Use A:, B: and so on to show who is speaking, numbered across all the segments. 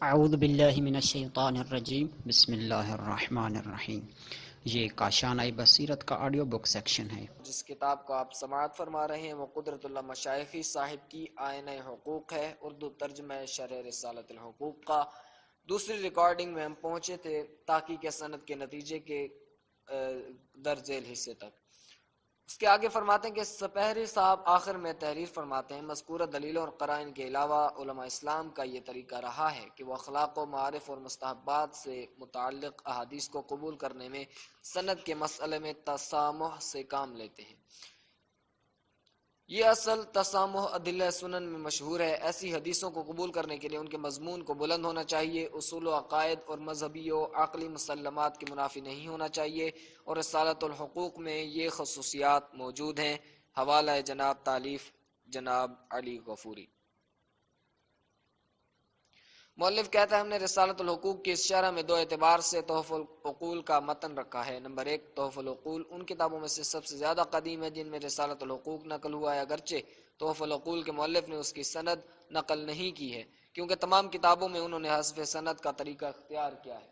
A: اعوذ باللہ من الشیطان الرجیم بسم اللہ الرحمن الرحیم۔ یہ کاشانہ بصیرت کا آڈیو بک سیکشن ہے۔
B: جس کتاب کو آپ سماعت فرما رہے ہیں وہ قدرت اللہ مشائخی صاحب کی آئینہ حقوق ہے، اردو ترجمہ شرح رسالۃ الحقوق کا۔ دوسری ریکارڈنگ میں ہم پہنچے تھے تحقیق سند کے نتیجے کے درج ذیل حصے تک۔ اس کے آگے فرماتے ہیں کہ سپہری صاحب آخر میں تحریر فرماتے ہیں، مذکورہ دلیلوں اور قرائن کے علاوہ علماء اسلام کا یہ طریقہ رہا ہے کہ وہ اخلاق و معارف اور مستحبات سے متعلق احادیث کو قبول کرنے میں سند کے مسئلے میں تسامح سے کام لیتے ہیں۔ یہ اصل تسامح ادلہ سنن میں مشہور ہے۔ ایسی حدیثوں کو قبول کرنے کے لیے ان کے مضمون کو بلند ہونا چاہیے، اصول و عقائد اور مذہبی و عقلی مسلمات کے منافی نہیں ہونا چاہیے، اور رسالۃ الحقوق میں یہ خصوصیات موجود ہیں۔ حوالہ جناب تالیف جناب علی غفوری۔ مؤلف کہتا ہے ہم نے رسالۃ الحقوق کی اس شرح میں دو اعتبار سے تحف العقول کا متن رکھا ہے۔ نمبر ایک، تحف العقول ان کتابوں میں سے سب سے زیادہ قدیم ہے جن میں رسالۃ الحقوق نقل ہوا ہے، اگرچہ تحف العقول کے مؤلف نے اس کی سند نقل نہیں کی ہے کیونکہ تمام کتابوں میں انہوں نے حذف سند کا طریقہ اختیار کیا ہے۔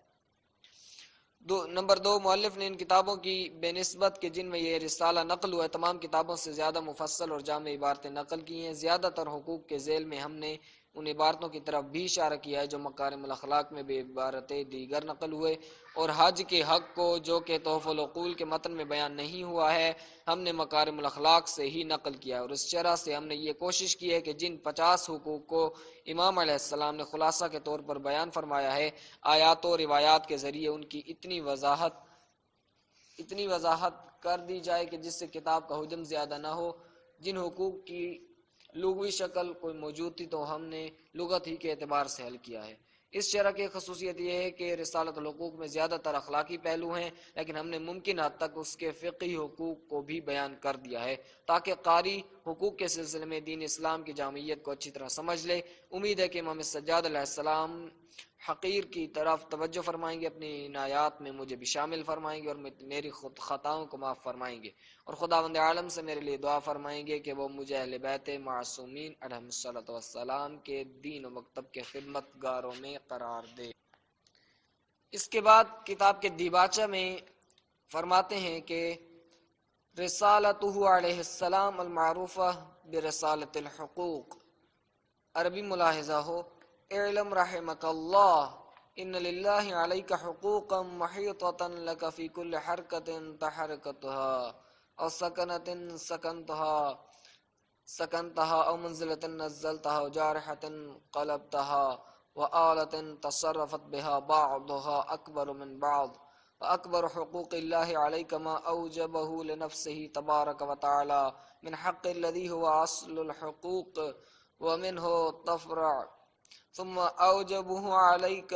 B: نمبر دو، مؤلف نے ان کتابوں کی بے نسبت کہ جن میں یہ رسالہ نقل ہوا ہے تمام کتابوں سے زیادہ مفصل اور جامع عبارتیں نقل کی ہیں۔ زیادہ تر حقوق کے ذیل میں ہم نے ان عبارتوں کی طرف بھی اشارہ کیا ہے جو مکارم الاخلاق میں بے عبارتیں دیگر نقل ہوئے، اور حج کے حق کو جو کہ تحف العقول کے متن میں بیان نہیں ہوا ہے ہم نے مکارم الاخلاق سے ہی نقل کیا ہے، اور اس شرح سے ہم نے یہ کوشش کی ہے کہ جن 50 حقوق کو امام علیہ السلام نے خلاصہ کے طور پر بیان فرمایا ہے، آیات و روایات کے ذریعے ان کی اتنی وضاحت کر دی جائے کہ جس سے کتاب کا حجم زیادہ نہ ہو۔ جن حقوق کی لغوی شکل کوئی موجود تھی تو ہم نے لغت ہی کے اعتبار سے حل کیا ہے۔ اس شرح کی خصوصیت یہ ہے کہ رسالۃ الحقوق میں زیادہ تر اخلاقی پہلو ہیں، لیکن ہم نے ممکن حد تک اس کے فقہی حقوق کو بھی بیان کر دیا ہے تاکہ قاری حقوق کے سلسلے میں دین اسلام کی جامعیت کو اچھی طرح سمجھ لے۔ امید ہے کہ امام سجاد علیہ السلام حقیر کی طرف توجہ فرمائیں گے، اپنی عنایات میں مجھے بھی شامل فرمائیں گے اور میری خود خطاؤں کو معاف فرمائیں گے، اور خداوند عالم سے میرے لیے دعا فرمائیں گے کہ وہ مجھے اہل بیت معصومین علیہم الصلوۃ والسلام کے دین و مکتب کے خدمت گاروں میں قرار دے۔ اس کے بعد کتاب کے دیباچہ میں فرماتے ہیں کہ رسالتہ علیہ السلام المعروفہ برسالۃ الحقوق۔ عربی ملاحظہ ہو، اعلم رحمک اللہ ان للہ علیک حقوقا محیطۃ لک فی کل حرکۃ تحرکتها او سکنۃ سکنتها او منزلۃ نزلتها وجارحۃ قلبتها وآلۃ تصرفت بها بعضها اکبر من بعض وأكبر حقوق الله عليك ما أوجبه لنفسه تبارك وتعالى من حق الذي هو أصل الحقوق ومنه تفرع، ثم أوجبه عليك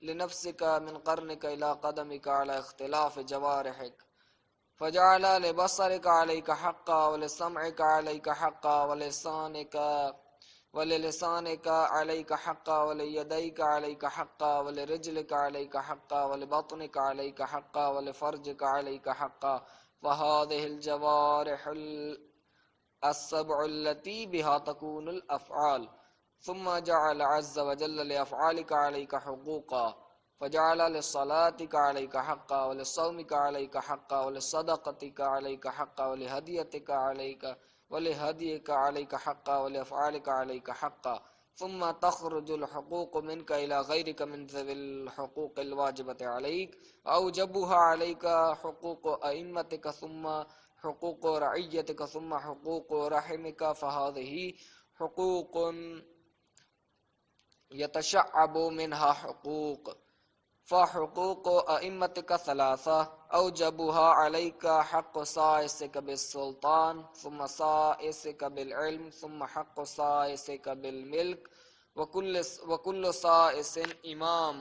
B: لنفسك من قرنك إلى قدمك على اختلاف جوارحك، فجعل لبصرك عليك حقا ولسمعك عليك حقا وللسانك عليك حقا وليديك عليك حقا ولرجلك عليك حقا ولبطنك عليك حقا ولفرجك عليك حقا، فهذه الجوارح السبع التي بها تكون الأفعال، ثم جعل عز وجل لأفعالك عليك حقوقا، فجعل لصلاتك عليك حقا ولصومك عليك حقا ولصدقتك عليك حقا ولهديك عليك حقا ولأفعالك عليك حقا، ثم تخرج الحقوق منك إلى غيرك من ذوي الحقوق الواجبة عليك، أوجبها عليك حقوق أئمتك ثم حقوق رعيتك ثم حقوق رحمك، فهذه حقوق يتشعب منها حقوق، فحقوق أئمتك ثلاثة، أوجبها عليك حق سائسك بالسلطان ثم سائسك بالعلم ثم حق سائسك بالملك وكل سائس إمام،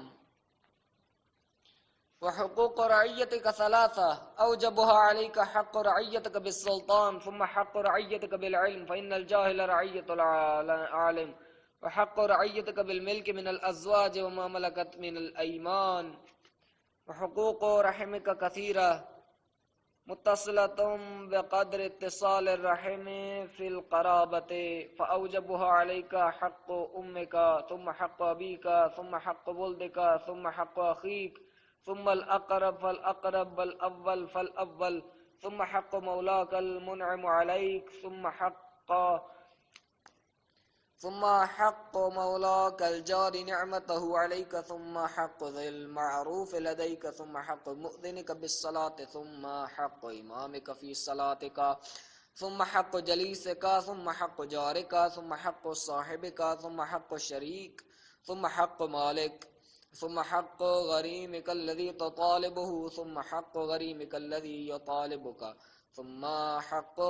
B: وحقوق رعيتك ثلاثة، أوجبها عليك حق رعيتك بالسلطان ثم حق رعيتك بالعلم فإن الجاهل رعية العالم، وحق رعيتك بالملك من الأزواج وما ملكت من الأيمان، وحقوق رحمك كثيرة متصلة بقدر اتصال الرحم في القرابة فأوجبها عليك حق أمك ثم حق أبيك ثم حق ولدك ثم حق أخيك ثم الأقرب فالأقرب والأول فالأول ثم حق مولاك المنعم عليك ثم حق مولاك الجار نعمته عليك ثم حق ذي المعروف لديك ثم حق مؤذنك بالصلاة ثم حق إمامك في صلاتك ثم حق جليسك ثم حق جارك ثم حق صاحبك ثم حق الشريك ثم حق مالك ثم حق غريمك الذي تطالبه ثم حق غريمك الذي يطالبك ثم حق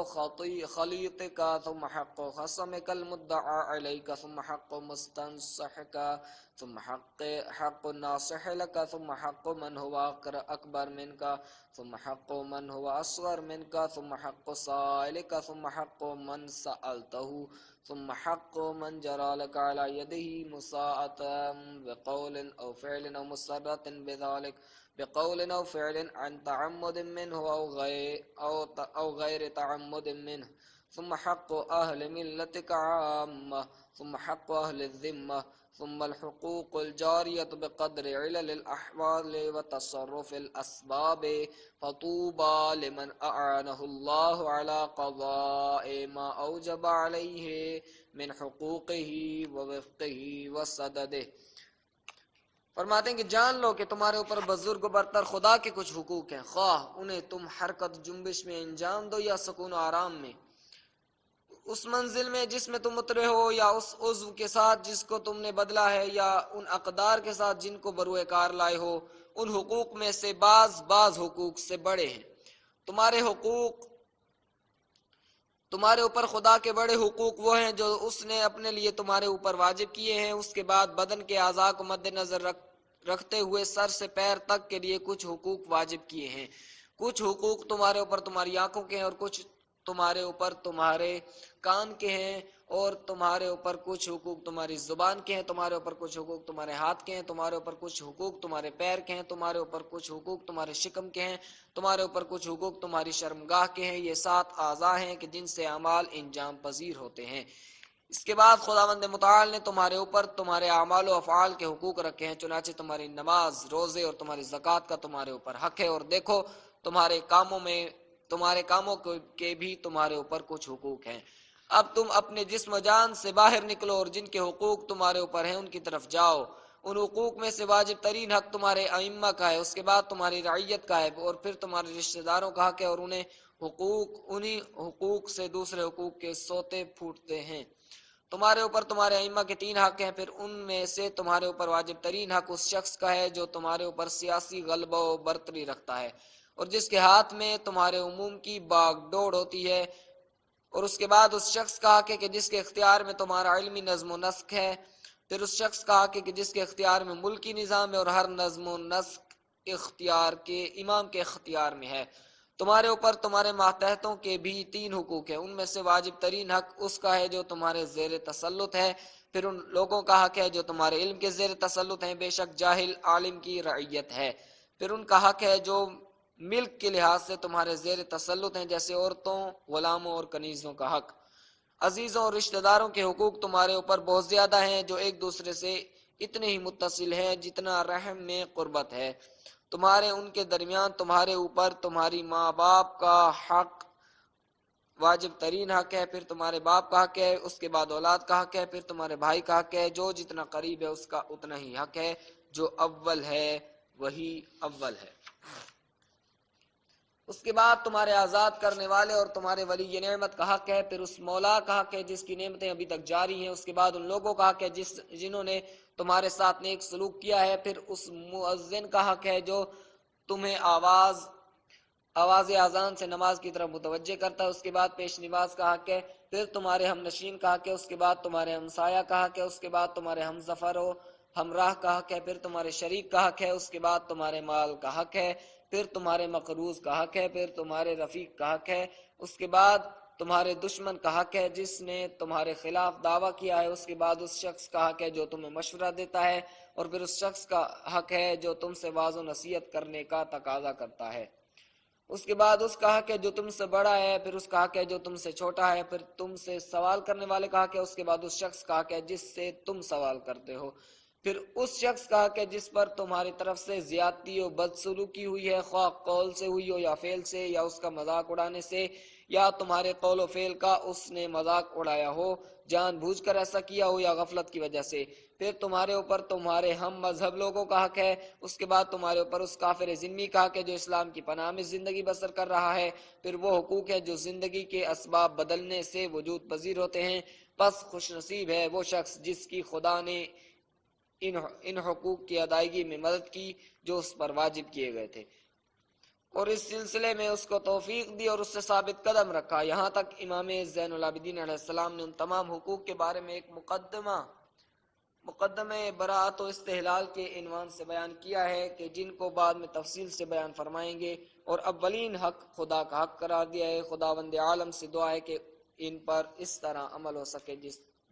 B: خليطك ثم حق خصمك المدعى عليك ثم حق مستنصحك ثم حق الناصح لك ثم حق من هو أكبر منك ثم حق من هو أصغر منك ثم حق سائلك ثم حق من سألته ثم حق من جرى لك على يده مساءة بقول أو فعل أو مسرة بذلك بقول أو فعل عن تعمد منه أو غير تعمد منه ثم حق أهل ملتك عامة ثم حق أهل الذمة ثم الحقوق الجارية بقدر علل الأحوال وتصرف الأسباب فطوبى لمن أعانه الله على قضاء ما أوجب عليه من حقوقه ووفقه وسدده. فرماتے ہیں کہ جان لو کہ تمہارے اوپر بزرگ و برتر خدا کے کچھ حقوق ہیں، خواہ انہیں تم حرکت جنبش میں انجام دو یا سکون و آرام میں، اس منزل میں جس میں تم اترے ہو، یا اس عضو کے ساتھ جس کو تم نے بدلا ہے، یا ان اقدار کے ساتھ جن کو بروئے کار لائے ہو. ان حقوق میں سے بعض حقوق سے بڑے ہیں. تمہارے حقوق، تمہارے اوپر خدا کے بڑے حقوق وہ ہیں جو اس نے اپنے لیے تمہارے اوپر واجب کیے ہیں. اس کے بعد بدن کے اعضاء کو مد نظر رکھتے ہوئے سر سے پیر تک کے لیے کچھ حقوق واجب کیے ہیں. کچھ حقوق تمہارے اوپر تمہاری آنکھوں کے ہیں، اور کچھ تمہارے اوپر تمہارے کان کے ہیں، اور تمہارے اوپر کچھ حقوق تمہاری زبان کے ہیں، تمہارے اوپر کچھ حقوق تمہارے ہاتھ کے ہیں، تمہارے اوپر کچھ حقوق تمہارے پیر کے ہیں، تمہارے اوپر کچھ حقوق تمہارے شکم کے ہیں، تمہارے اوپر کچھ حقوق تمہاری شرمگاہ کے ہیں. یہ 7 اعضاء ہیں کہ جن سے اعمال انجام پذیر ہوتے ہیں. اس کے بعد خداوند متعال نے تمہارے اوپر تمہارے اعمال و افعال کے حقوق رکھے ہیں، چنانچہ تمہاری نماز، روزے اور تمہاری زکوٰۃ کا تمہارے اوپر حق ہے. اور دیکھو تمہارے کاموں کے بھی تمہارے اوپر کچھ حقوق ہیں. اب تم اپنے جسم و جان سے باہر نکلو اور جن کے حقوق تمہارے اوپر ہیں ان کی طرف جاؤ. ان حقوق میں سے واجب ترین حق تمہارے ائمہ کا ہے، اس کے بعد تمہاری رعیت کا ہے، اور پھر تمہارے رشتہ داروں کا حق ہے، اور انہی حقوق سے دوسرے حقوق کے سوتے پھوٹتے ہیں. تمہارے اوپر تمہارے ائمہ کے 3 حق ہیں. پھر ان میں سے تمہارے اوپر واجب ترین حق اس شخص کا ہے جو تمہارے اوپر سیاسی غلبہ و برتری رکھتا ہے، اور جس کے ہاتھ میں تمہارے امور کی باغ ڈوڑ ہوتی ہے. اور اس کے بعد اس شخص کا حق ہے کہ جس کے اختیار میں تمہارا علمی نظم و نسق ہے. پھر اس شخص کا حق ہے کہ جس کے اختیار میں ملکی نظام ہے، اور ہر نظم و نسق اختیار کے امام کے اختیار میں ہے. تمہارے اوپر تمہارے ماتحتوں کے بھی 3 حقوق ہیں. ان میں سے واجب ترین حق اس کا ہے جو تمہارے زیر تسلط ہے. پھر ان لوگوں کا حق ہے جو تمہارے علم کے زیر تسلط ہیں، بے شک جاہل عالم کی رعیت ہے. پھر ان کا حق ہے جو ملک کے لحاظ سے تمہارے زیر تسلط ہیں، جیسے عورتوں، غلاموں اور کنیزوں کا حق. عزیزوں اور رشتہ داروں کے حقوق تمہارے اوپر بہت زیادہ ہیں، جو ایک دوسرے سے اتنے ہی متصل ہیں جتنا رحم میں قربت ہے. تمہارے ان کے درمیان تمہارے اوپر تمہاری ماں باپ کا حق واجب ترین حق ہے. پھر تمہارے باپ کا حق ہے، اس کے بعد اولاد کا حق ہے، پھر تمہارے بھائی کا حق ہے. جو جتنا قریب ہے اس کا اتنا ہی حق ہے. جو اول ہے وہی اول ہے. اس کے بعد تمہارے آزاد کرنے والے اور تمہارے ولی نعمت کا حق ہے. پھر اس مولا کا حق ہے جس کی نعمتیں ابھی تک جاری ہیں. اس کے بعد ان لوگوں کا حق ہے جنہوں نے تمہارے ساتھ نیک سلوک کیا ہے. پھر اس مؤذن کا حق ہے جو تمہیں آواز اذان سے نماز کی طرف متوجہ کرتا ہے. اس کے بعد پیش نماز کا حق ہے. پھر تمہارے ہم نشین کا حق ہے. اس کے بعد تمہارے ہمسایہ کا حق ہے. اس کے بعد تمہارے ہم سفر و ہمراہ کا حق ہے. پھر تمہارے شریک کا حق ہے. اس کے بعد تمہارے مال کا حق ہے. پھر تمہارے مقروض کا حق ہے. پھر تمہارے رفیق کا حق ہے. اس کے بعد تمہارے دشمن کا حق ہے جس نے تمہارے خلاف دعویٰ کیا ہے. اس کے بعد اس شخص کا حق ہے جو تمہیں مشورہ دیتا ہے. اور پھر اس شخص کا حق ہے جو تم سے واعظ و نصیحت کرنے کا تقاضا کرتا ہے. اس کے بعد اس کا حق ہے جو تم سے بڑا ہے، پھر اس کا حق ہے جو تم سے چھوٹا ہے، پھر تم سے سوال کرنے والے کا حق ہے، اس کے بعد اس شخص کا حق ہے جس سے تم سوال کرتے ہو، پھر اس شخص کا حق ہے جس پر تمہاری طرف سے زیادتی و بدسلوکی ہوئی ہے، خواہ قول سے ہوئی ہو یا فعل سے، یا اس کا مذاق اڑانے سے، یا تمہارے قول و فعل کا اس نے مذاق اڑایا ہو، جان بوجھ کر ایسا کیا ہو یا غفلت کی وجہ سے، پھر تمہارے اوپر تمہارے ہم مذہب لوگوں کا حق ہے، اس کے بعد تمہارے اوپر اس کافر ذمی کا حق ہے جو اسلام کی پناہ میں زندگی بسر کر رہا ہے، پھر وہ حقوق ہے جو زندگی کے اسباب بدلنے سے وجود پذیر ہوتے ہیں، پس خوش نصیب ہے وہ شخص جس کی خدا نے ان حقوق کی ادائیگی میں مدد کی جو اس پر واجب کیے گئے تھے، اور اس سلسلے میں اس کو توفیق دی اور اس سے ثابت قدم رکھا، یہاں تک امام زین العابدین علیہ السلام نے ان تمام حقوق کے بارے میں ایک مقدمہ براءت و استحلال کے عنوان سے بیان کیا ہے کہ جن کو بعد میں تفصیل سے بیان فرمائیں گے، اور اولین حق خدا کا حق قرار دیا ہے۔ خداوند عالم سے دعا ہے کہ ان پر اس طرح عمل ہو سکے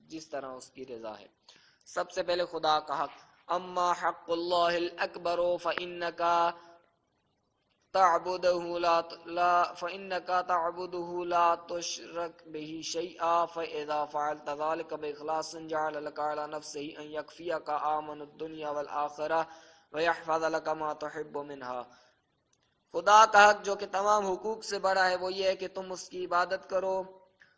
B: جس طرح اس کی رضا ہے۔ سب سے پہلے خدا کا حق، اما حق اللہ الاکبر فإنک تعبده لا تشرك به شيئا فإذا فعلت ذلك بإخلاص جعل لك على نفسه أن يكفيك آمن الدنيا والآخرة ويحفظ لك ما تحب منها۔ خدا کا حق جو کہ تمام حقوق سے بڑا ہے وہ یہ ہے کہ تم اس کی عبادت کرو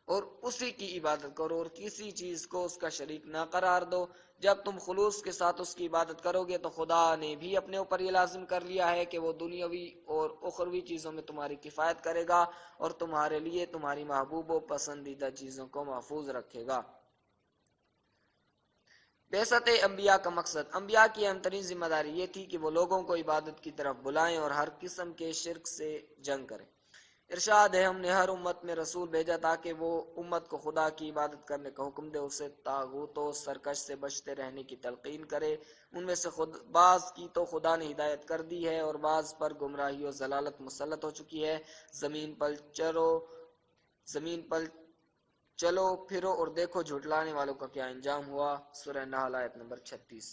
B: اور اسی کی عبادت کرو اور کسی چیز کو اس کا شریک نہ قرار دو۔ جب تم خلوص کے ساتھ اس کی عبادت کرو گے تو خدا نے بھی اپنے اوپر یہ لازم کر لیا ہے کہ وہ دنیاوی اور اخروی چیزوں میں تمہاری کفایت کرے گا اور تمہارے لیے تمہاری محبوب و پسندیدہ چیزوں کو محفوظ رکھے گا۔ بعثت انبیاء کا مقصد، انبیاء کی اہم ترین ذمہ داری یہ تھی کہ وہ لوگوں کو عبادت کی طرف بلائیں اور ہر قسم کے شرک سے جنگ کریں۔ ارشاد ہے، ہم نے ہر امت میں رسول بھیجا تاکہ وہ امت کو خدا کی عبادت کرنے کا حکم دے، اسے طاغوت و سرکش سے بچتے رہنے کی تلقین کرے۔ ان میں سے بعض کی تو خدا نے ہدایت کر دی ہے اور بعض پر گمراہی و ضلالت مسلط ہو چکی ہے۔ زمین پر چلو پھرو اور دیکھو جھٹلانے والوں کا کیا انجام ہوا۔ سورہ نحل آیت نمبر 36۔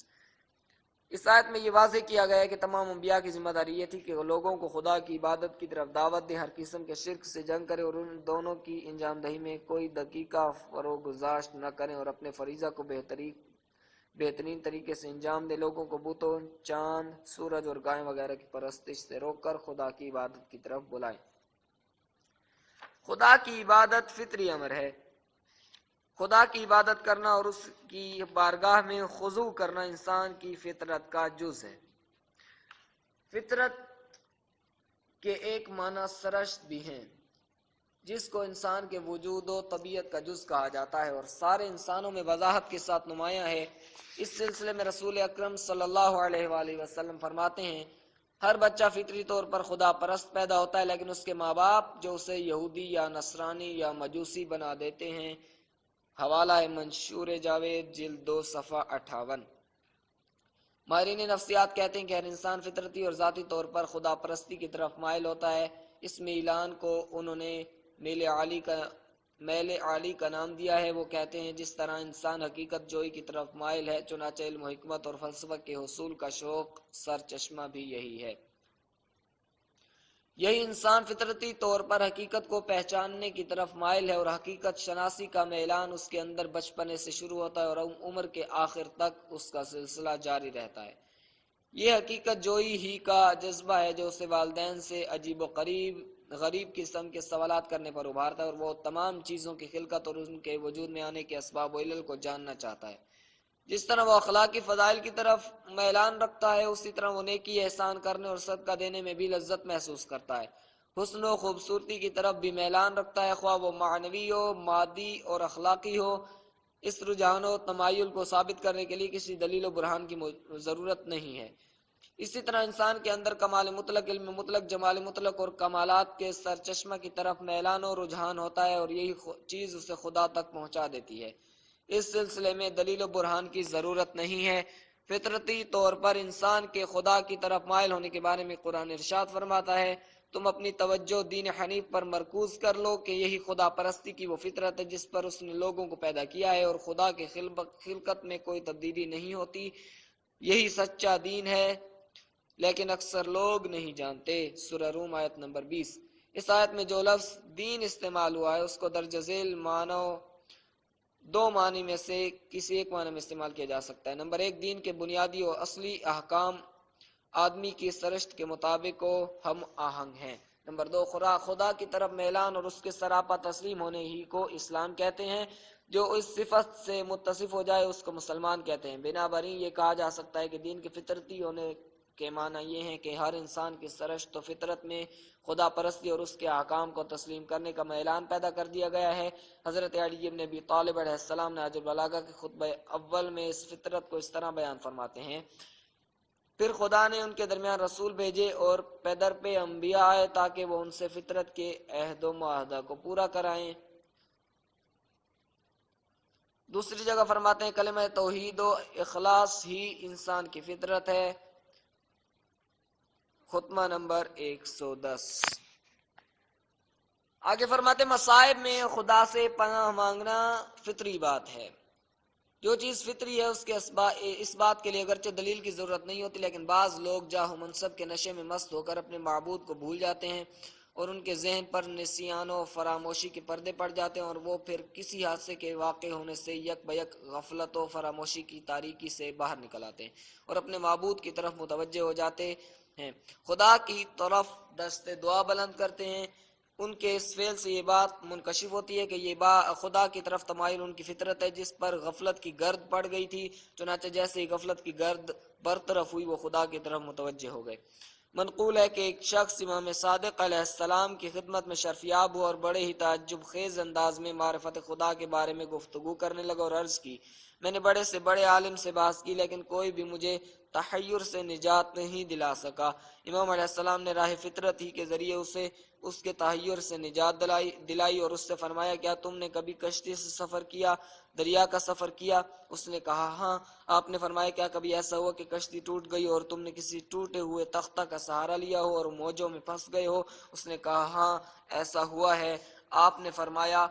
B: اس آیت میں یہ واضح کیا گیا ہے کہ تمام انبیاء کی ذمہ داری یہ تھی کہ وہ لوگوں کو خدا کی عبادت کی طرف دعوت دیں، ہر قسم کے شرک سے جنگ کریں اور ان دونوں کی انجام دہی میں کوئی دقیقہ فروغ گذاشت نہ کریں اور اپنے فریضہ کو بہترین طریقے سے انجام دیں۔ لوگوں کو بتوں، چاند، سورج اور گائے وغیرہ کی پرستش سے روک کر خدا کی عبادت کی طرف بلائیں۔ خدا کی عبادت فطری امر ہے۔ خدا کی عبادت کرنا اور اس کی بارگاہ میں خضوع کرنا انسان کی فطرت کا جز ہے۔ فطرت کے ایک معنی سرشت بھی ہیں جس کو انسان کے وجود و طبیعت کا جز کہا جاتا ہے اور سارے انسانوں میں وضاحت کے ساتھ نمایاں ہے۔ اس سلسلے میں رسول اکرم صلی اللہ علیہ وآلہ وسلم فرماتے ہیں، ہر بچہ فطری طور پر خدا پرست پیدا ہوتا ہے، لیکن اس کے ماں باپ جو اسے یہودی یا نصرانی یا مجوسی بنا دیتے ہیں۔ حوالہ منشور جاوید جلد 2 صفحہ 58۔ ماہرین نفسیات کہتے ہیں کہ ہر انسان فطرتی اور ذاتی طور پر خدا پرستی کی طرف مائل ہوتا ہے۔ اس میلان کو انہوں نے میل عالی کا نام دیا ہے۔ وہ کہتے ہیں جس طرح انسان حقیقت جوئی کی طرف مائل ہے، چنانچہ علم و حکمت اور فلسفہ کے حصول کا شوق سرچشمہ بھی یہی ہے۔ یہی انسان فطرتی طور پر حقیقت کو پہچاننے کی طرف مائل ہے اور حقیقت شناسی کا میلان اس کے اندر بچپنے سے شروع ہوتا ہے اور عمر کے آخر تک اس کا سلسلہ جاری رہتا ہے۔ یہ حقیقت جوئی ہی کا جذبہ ہے جو اسے والدین سے عجیب و غریب قسم کے سوالات کرنے پر ابھارتا ہے اور وہ تمام چیزوں کی خلقت اور ان کے وجود میں آنے کے اسباب و علل کو جاننا چاہتا ہے۔ جس طرح وہ اخلاقی فضائل کی طرف میلان رکھتا ہے، اسی طرح وہ نیکی، احسان کرنے اور صدقہ دینے میں بھی لذت محسوس کرتا ہے۔ حسن و خوبصورتی کی طرف بھی میلان رکھتا ہے، خواہ وہ معنوی ہو، مادی اور اخلاقی ہو۔ اس رجحان و تمایل کو ثابت کرنے کے لیے کسی دلیل و برہان کی ضرورت نہیں ہے۔ اسی طرح انسان کے اندر کمال مطلق، علم مطلق، جمال مطلق اور کمالات کے سرچشمہ کی طرف میلان و رجحان ہوتا ہے اور یہی چیز اسے خدا تک پہنچا دیتی ہے۔ اس سلسلے میں دلیل و برہان کی ضرورت نہیں ہے۔ فطرتی طور پر انسان کے خدا کی طرف مائل ہونے کے بارے میں قرآن ارشاد فرماتا ہے، تم اپنی توجہ دین حنیف پر مرکوز کر لو کہ یہی خدا پرستی کی وہ فطرت ہے جس پر اس نے لوگوں کو پیدا کیا ہے اور خدا کے خلقت میں کوئی تبدیلی نہیں ہوتی، یہی سچا دین ہے۔ لیکن اکثر لوگ نہیں جانتے۔ سورہ روم آیت نمبر 20۔ اس آیت میں جو لفظ دین استعمال ہوا ہے اس کو درج ذیل معنی دو معنی میں سے کسی ایک معنی میں استعمال کیا جا سکتا ہے۔ نمبر ایک، دین کے بنیادی اور اصلی احکام آدمی کی سرشت کے مطابق و ہم آہنگ ہیں۔ نمبر دو، خدا کی طرف میلان اور اس کے سراپا تسلیم ہونے ہی کو اسلام کہتے ہیں۔ جو اس صفت سے متصف ہو جائے اس کو مسلمان کہتے ہیں۔ بنابراین یہ کہا جا سکتا ہے کہ دین کے فطرتی ہونے کے معنی یہ ہیں کہ ہر انسان کی سرشت و فطرت میں خدا پرستی اور اس کے احکام کو تسلیم کرنے کا میلان پیدا کر دیا گیا ہے۔ حضرت علی بن ابی طالب علیہ السلام نے نہج البلاغہ کے خطبہ اول میں اس فطرت کو اس طرح بیان فرماتے ہیں: پھر خدا نے ان کے درمیان رسول بھیجے اور پیدر پہ انبیاء آئے تاکہ وہ ان سے فطرت کے عہد و معاہدہ کو پورا کرائیں۔ دوسری جگہ فرماتے ہیں کلمہ توحید و اخلاص ہی انسان کی فطرت ہے۔ خطبہ نمبر 110۔ آگے فرماتے ہیں مصائب میں خدا سے پناہ مانگنا فطری بات ہے۔ جو چیز فطری ہے اس کے اس بات کے لیے اگرچہ دلیل کی ضرورت نہیں ہوتی، لیکن بعض لوگ جاہ و منصب کے نشے میں مست ہو کر اپنے معبود کو بھول جاتے ہیں اور ان کے ذہن پر نسیان و فراموشی کے پردے پڑ جاتے ہیں، اور وہ پھر کسی حادثے کے واقع ہونے سے یک بیک غفلت و فراموشی کی تاریکی سے باہر نکل آتے ہیں اور اپنے معبود کی طرف متوجہ ہو جاتے ہیں، خدا کی طرف دست دعا بلند کرتے ہیں۔ ان کے اس فعل سے یہ بات منکشف ہوتی ہے کہ یہ خدا کی طرف تمائل ان کی فطرت ہے جس پر غفلت کی گرد پڑ گئی تھی، چنانچہ جیسے ہی غفلت کی گرد برطرف ہوئی وہ خدا کی طرف متوجہ ہو گئے۔ منقول ہے کہ ایک شخص امام صادق علیہ السلام کی خدمت میں شرفیاب ہوا اور بڑے ہی تعجب خیز انداز میں معرفت خدا کے بارے میں گفتگو کرنے لگا اور عرض کی: میں نے بڑے سے بڑے عالم سے بحث کی لیکن کوئی بھی مجھے تحیر سے نجات نہیں دلا سکا۔ امام علیہ السلام نے راہ فطرت ہی کے ذریعے اسے اس کے تحیر سے نجات دلائی اور اس سے فرمایا: کیا تم نے کبھی کشتی سے سفر کیا، دریا کا سفر کیا؟ اس نے کہا ہاں۔ آپ نے فرمایا: کیا کبھی ایسا ہوا کہ کشتی ٹوٹ گئی اور تم نے کسی ٹوٹے ہوئے تختہ کا سہارا لیا ہو اور موجوں میں پھنس گئے ہو؟ اس نے کہا ہاں ایسا ہوا ہے۔ آپ نے فرمایا: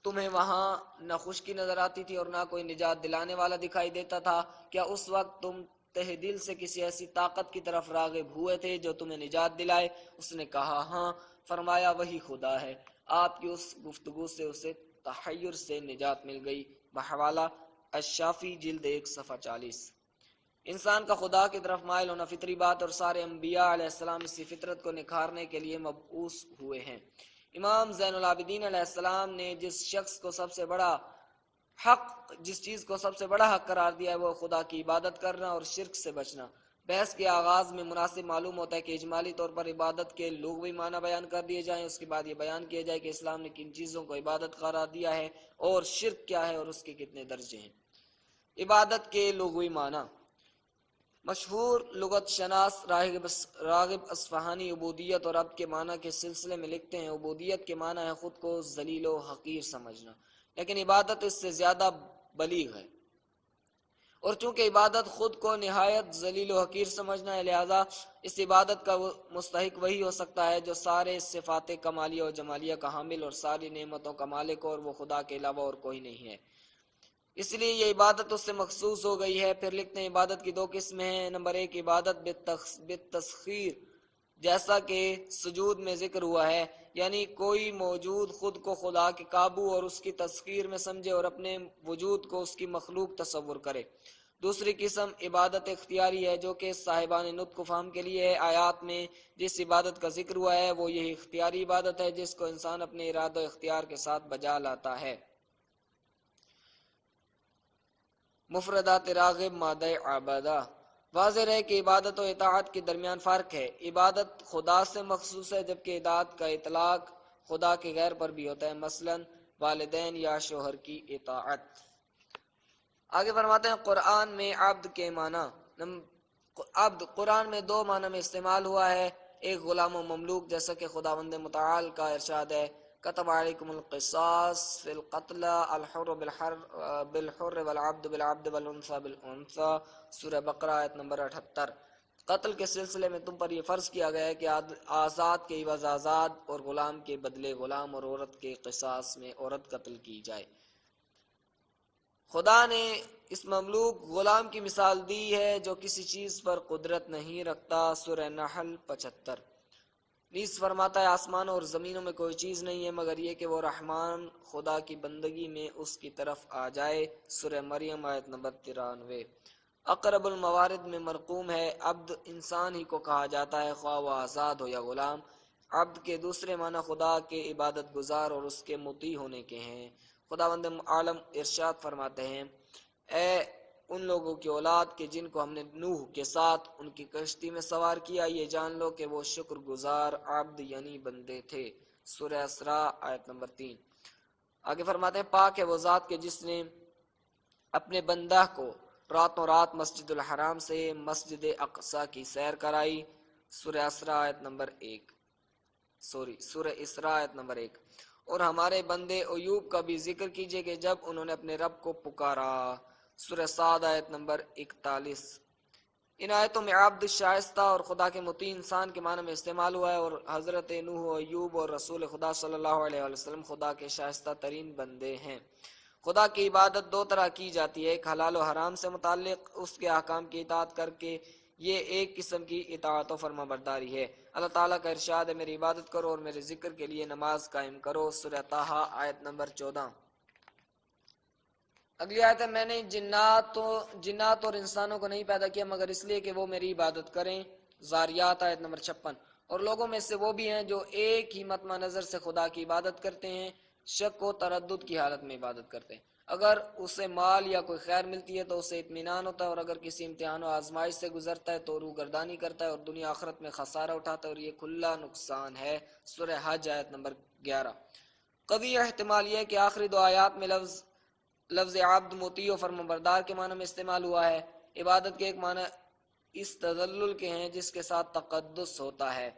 B: تمہیں وہاں نہ خشکی نظر آتی تھی اور نہ کوئی نجات دلانے والا دکھائی دیتا تھا، کیا اس وقت تم تہ دل سے کسی ایسی طاقت کی طرف راغب ہوئے تھے جو تمہیں نجات دلائے؟ اس نے کہا ہاں۔ فرمایا: وہی خدا ہے۔ آپ کی اس گفتگو سے اسے تحیر سے نجات مل گئی۔ بحوالہ الشافی جلد 1 صفحہ 40۔ انسان کا خدا کی طرف مائل ہونا فطری بات اور سارے انبیاء علیہ السلام اسی فطرت کو نکھارنے کے لیے مبعوث ہوئے ہیں۔ امام زین العابدین علیہ السلام نے جس چیز کو سب سے بڑا حق قرار دیا ہے وہ خدا کی عبادت کرنا اور شرک سے بچنا۔ بحث کے آغاز میں مناسب معلوم ہوتا ہے کہ اجمالی طور پر عبادت کے لغوی معنی بیان کر دیے جائیں، اس کے بعد یہ بیان کیا جائے کہ اسلام نے کن چیزوں کو عبادت قرار دیا ہے اور شرک کیا ہے اور اس کے کتنے درجے ہیں۔ عبادت کے لغوی معنی: مشہور لغت شناس راغب اصفہانی عبودیت اور عبد کے معنی کے سلسلے میں لکھتے ہیں: عبودیت کے معنی ہے خود کو ذلیل و حقیر سمجھنا، لیکن عبادت اس سے زیادہ بلیغ ہے، اور چونکہ عبادت خود کو نہایت ذلیل و حقیر سمجھنا ہے لہذا اس عبادت کا مستحق وہی ہو سکتا ہے جو سارے صفات کمالیہ و جمالیہ کا حامل اور ساری نعمتوں کا مالک ہو، اور وہ خدا کے علاوہ اور کوئی نہیں ہے، اس لیے یہ عبادت اس سے مخصوص ہو گئی ہے۔ پھر لکھتے ہیں عبادت کی 2 قسمیں ہیں: نمبر 1 عبادت بالتسخیر، جیسا کہ سجود میں ذکر ہوا ہے، یعنی کوئی موجود خود کو خدا کے قابو اور اس کی تسخیر میں سمجھے اور اپنے وجود کو اس کی مخلوق تصور کرے۔ دوسری قسم عبادت اختیاری ہے جو کہ صاحبان نطق و فہم کے لیے ہے۔ آیات میں جس عبادت کا ذکر ہوا ہے وہ یہی اختیاری عبادت ہے جس کو انسان اپنے ارادہ و اختیار کے ساتھ بجا لاتا ہے۔ مفردات راغب مادہ عبادہ: واضح رہے کہ عبادت و اطاعت کے درمیان فرق ہے۔ عبادت خدا سے مخصوص ہے جبکہ اطاعت کا اطلاق خدا کے غیر پر بھی ہوتا ہے، مثلا والدین یا شوہر کی اطاعت۔ آگے فرماتے ہیں قرآن میں عبد کے معنی: عبد قرآن میں 2 معنی میں استعمال ہوا ہے، ایک غلام و مملوک، جیسا کہ خداوند متعال کا ارشاد ہے: کتب علیکم القصاص فی القتل الحر بالحر والعبد بالعبد والانثى بالانثى، سورہ بقرہ آیت نمبر 78۔ قتل کے سلسلے میں تم پر یہ فرض کیا گیا ہے کہ آزاد کے عوض آزاد اور غلام کے بدلے غلام اور عورت کے قصاص میں عورت قتل کی جائے۔ خدا نے اس مملوک غلام کی مثال دی ہے جو کسی چیز پر قدرت نہیں رکھتا، سورہ نحل 75۔ نیز فرماتا ہے آسمانوں اور زمینوں میں کوئی چیز نہیں ہے مگر یہ کہ وہ رحمان خدا کی بندگی میں اس کی طرف آ جائے، سورہ مریم آیت نمبر 93۔ اقرب الموارد میں مرقوم ہے، عبد انسان ہی کو کہا جاتا ہے خواہ وہ آزاد ہو یا غلام۔ عبد کے دوسرے معنی خدا کے عبادت گزار اور اس کے مطیع ہونے کے ہیں۔ خداوند عالم ارشاد فرماتے ہیں، اے ان لوگوں کی اولاد کے جن کو ہم نے نوح کے ساتھ ان کی کشتی میں سوار کیا، یہ جان لو کہ وہ شکر گزار عبد یعنی بندے تھے، سورہ اسراء آیت نمبر 3۔ آگے فرماتے ہیں پاک ہے وہ ذات کے جس نے اپنے بندہ کو راتوں رات مسجد الحرام سے مسجد اقصی کی سیر کرائی، سورہ اسراء آیت نمبر 1، سورہ اسراء آیت نمبر 1۔ اور ہمارے بندے ایوب کا بھی ذکر کیجئے کہ جب انہوں نے اپنے رب کو پکارا، سورہ صاد آیت نمبر 41۔ ان آیتوں میں عبد شائستہ اور خدا کے مطیع انسان کے معنی میں استعمال ہوا ہے، اور حضرت نوح و ایوب اور رسول خدا صلی اللہ علیہ وسلم خدا کے شائستہ ترین بندے ہیں۔ خدا کی عبادت دو طرح کی جاتی ہے، ایک حلال و حرام سے متعلق اس کے احکام کی اطاعت کر کے، یہ ایک قسم کی اطاعت و فرما برداری ہے۔ اللہ تعالیٰ کا ارشاد ہے میری عبادت کرو اور میرے ذکر کے لیے نماز قائم کرو، سورہ طٰہٰ آیت نمبر 14۔ اگلی آیت ہے میں نے جنات اور انسانوں کو نہیں پیدا کیا مگر اس لیے کہ وہ میری عبادت کریں، زاریات آیت نمبر 56۔ اور لوگوں میں سے وہ بھی ہیں جو ایک ہی مطمع نظر سے خدا کی عبادت کرتے ہیں، شک و تردد کی حالت میں عبادت کرتے ہیں۔ اگر اسے مال یا کوئی خیر ملتی ہے تو اسے اطمینان ہوتا ہے، اور اگر کسی امتحان و آزمائش سے گزرتا ہے تو روگردانی کرتا ہے اور دنیا آخرت میں خسارہ اٹھاتا ہے، اور یہ کھلا نقصان ہے، سورہ حج آیت نمبر 11۔ قوی احتمال یہ ہے کہ آخری دو آیات میں لفظ عبد مطیع و فرمانبردار کے معنی میں استعمال ہوا ہے۔ عبادت کے ایک معنی اس تذلل کے ہیں جس کے ساتھ تقدس ہوتا ہے،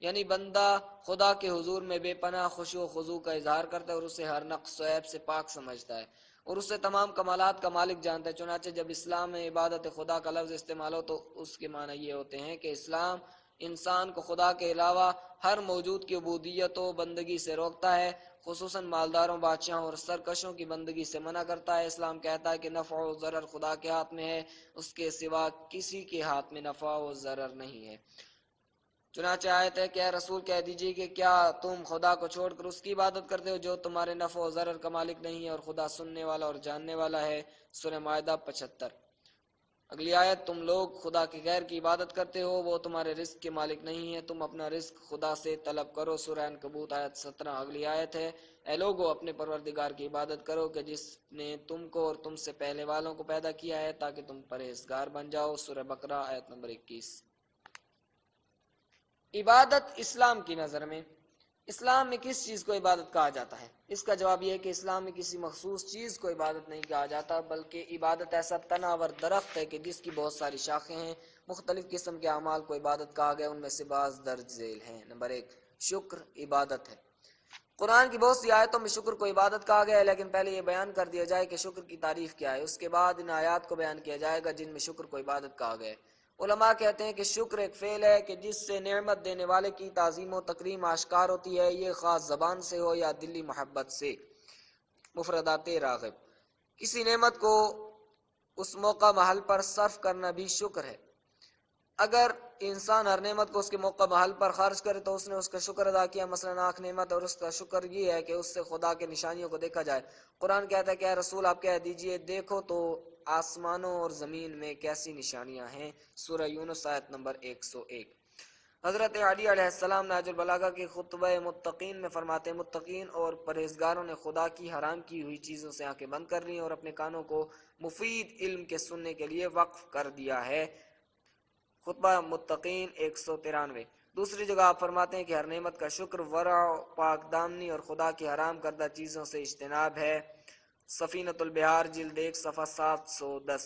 B: یعنی بندہ خدا کے حضور میں بے پناہ خشوع و خضوع کا اظہار کرتا ہے اور اسے ہر نقص و عیب سے پاک سمجھتا ہے اور اسے تمام کمالات کا مالک جانتا ہے۔ چنانچہ جب اسلام میں عبادت خدا کا لفظ استعمال ہو تو اس کے معنی یہ ہوتے ہیں کہ اسلام انسان کو خدا کے علاوہ ہر موجود کی عبودیت و بندگی سے روکتا ہے، خصوصاً مالداروں، بادشاہوں اور سرکشوں کی بندگی سے منع کرتا ہے۔ اسلام کہتا ہے کہ نفع و ضرر خدا کے ہاتھ میں ہے، اس کے سوا کسی کے ہاتھ میں نفع و ضرر نہیں ہے۔ چنانچہ آیت ہے کہ اے رسول کہہ دیجیے کہ کیا تم خدا کو چھوڑ کر اس کی عبادت کرتے ہو جو تمہارے نفع و ضرر کا مالک نہیں ہے اور خدا سننے والا اور جاننے والا ہے، سورہ مائدہ 75۔ اگلی آیت تم لوگ خدا کے غیر کی عبادت کرتے ہو، وہ تمہارے رزق کے مالک نہیں ہے، تم اپنا رزق خدا سے طلب کرو، سورہ عنکبوت آیت 17۔ اگلی آیت ہے اے لوگو اپنے پروردگار کی عبادت کرو کہ جس نے تم کو اور تم سے پہلے والوں کو پیدا کیا ہے تاکہ تم پرہیزگار بن جاؤ، سورہ بقرہ آیت نمبر 21۔ عبادت اسلام کی نظر میں اسلام میں کس چیز کو عبادت کہا جاتا ہے؟ اس کا جواب یہ ہے کہ اسلام میں کسی مخصوص چیز کو عبادت نہیں کہا جاتا، بلکہ عبادت ایسا تناور درخت ہے کہ جس کی بہت ساری شاخیں ہیں، مختلف قسم کے اعمال کو عبادت کہا گیا، ان میں سے بعض درج ذیل ہیں۔ نمبر 1، شکر عبادت ہے۔ قرآن کی بہت سی آیتوں میں شکر کو عبادت کہا گیا ہے، لیکن پہلے یہ بیان کر دیا جائے کہ شکر کی تعریف کیا ہے، اس کے بعد ان آیات کو بیان کیا جائے گا جن میں شکر کو عبادت کہا گیا ہے۔ علماء کہتے ہیں کہ شکر ایک فعل ہے کہ جس سے نعمت دینے والے کی تعظیم و تکریم آشکار ہوتی ہے، یہ خاص زبان سے ہو یا دلی محبت سے۔ مفردات راغب، کسی نعمت کو اس موقع محل پر صرف کرنا بھی شکر ہے۔ اگر انسان ہر نعمت کو اس کے موقع محل پر خرچ کرے تو اس نے اس کا شکر ادا کیا، مثلا آنکھ نعمت اور اس کا شکر یہ ہے کہ اس سے خدا کے نشانیوں کو دیکھا جائے۔ قرآن کہتا ہے کہ اے رسول آپ کہہ دیجئے دیکھو تو آسمانوں اور زمین میں کیسی نشانیاں ہیں، سورہ یونس آیت نمبر 101۔ حضرت علی علیہ السلام نہج البلاغہ کے خطبہ متقین میں فرماتے ہیں متقین اور پرہیزگاروں نے خدا کی حرام کی ہوئی چیزوں سے آنکھیں بند کر لی اور اپنے کانوں کو مفید علم کے سننے کے لیے وقف کر دیا ہے، خطبہ متقین 193۔ دوسری جگہ آپ فرماتے ہیں کہ ہر نعمت کا شکر ورع، پاک دامنی اور خدا کی حرام کردہ چیزوں سے اجتناب ہے، سفینۃ البحار جلد 1 صفحہ 710۔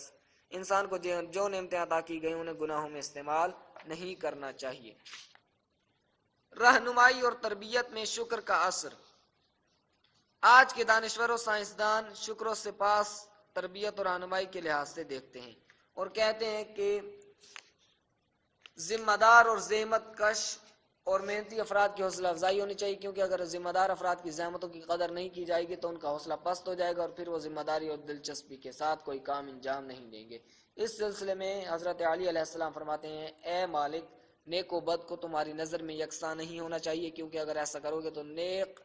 B: انسان کو جو نعمتیں عطا کی گئی انہیں گناہوں میں استعمال نہیں کرنا چاہیے۔ رہنمائی اور تربیت میں شکر کا اثر۔ آج کے دانشور و سائنسدان شکر و سپاس تربیت اور رہنمائی کے لحاظ سے دیکھتے ہیں اور کہتے ہیں کہ ذمہ دار اور زحمت کش اور محنتی افراد کی حوصلہ افزائی ہونی چاہیے، کیونکہ اگر ذمہ دار افراد کی زحمتوں کی قدر نہیں کی جائے گی تو ان کا حوصلہ پست ہو جائے گا اور پھر وہ ذمہ داری اور دلچسپی کے ساتھ کوئی کام انجام نہیں دیں گے۔ اس سلسلے میں حضرت علی علیہ السلام فرماتے ہیں، اے مالک، نیک و بد کو تمہاری نظر میں یکساں نہیں ہونا چاہیے، کیونکہ اگر ایسا کرو گے تو نیک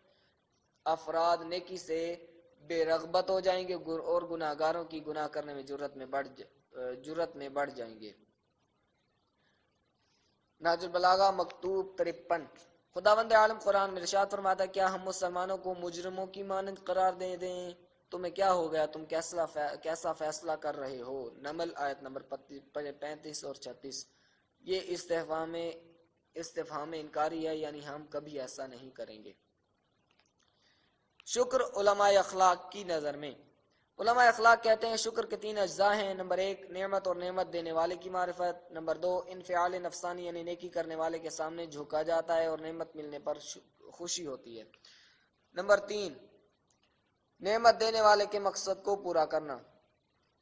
B: افراد نیکی سے بے رغبت ہو جائیں گے اور گناہ گاروں کی گناہ کرنے میں جرت میں بڑھ جائیں گے۔ نہج البلاغہ مکتوب 53۔ خداوند عالم قرآن میں ارشاد فرماتا ہے، کیا ہم مسلمانوں کو مجرموں کی مانند قرار دے دیں؟ تمہیں کیا ہو گیا؟ تم کیسا فیصلہ کر رہے ہو؟ نمل آیت نمبر 35 اور 36۔ یہ استفہام انکاری ہے، یعنی ہم کبھی ایسا نہیں کریں گے۔ شکر علماء اخلاق کی نظر میں۔ علماء اخلاق کہتے ہیں شکر کے 3 اجزاء ہیں۔ نمبر 1 نعمت اور نعمت دینے والے کی معرفت۔ نمبر 2 انفعال نفسانی یعنی نیکی کرنے والے کے سامنے جھکا جاتا ہے اور نعمت ملنے پر خوشی ہوتی ہے۔ نمبر 3 نعمت دینے والے کے مقصد کو پورا کرنا۔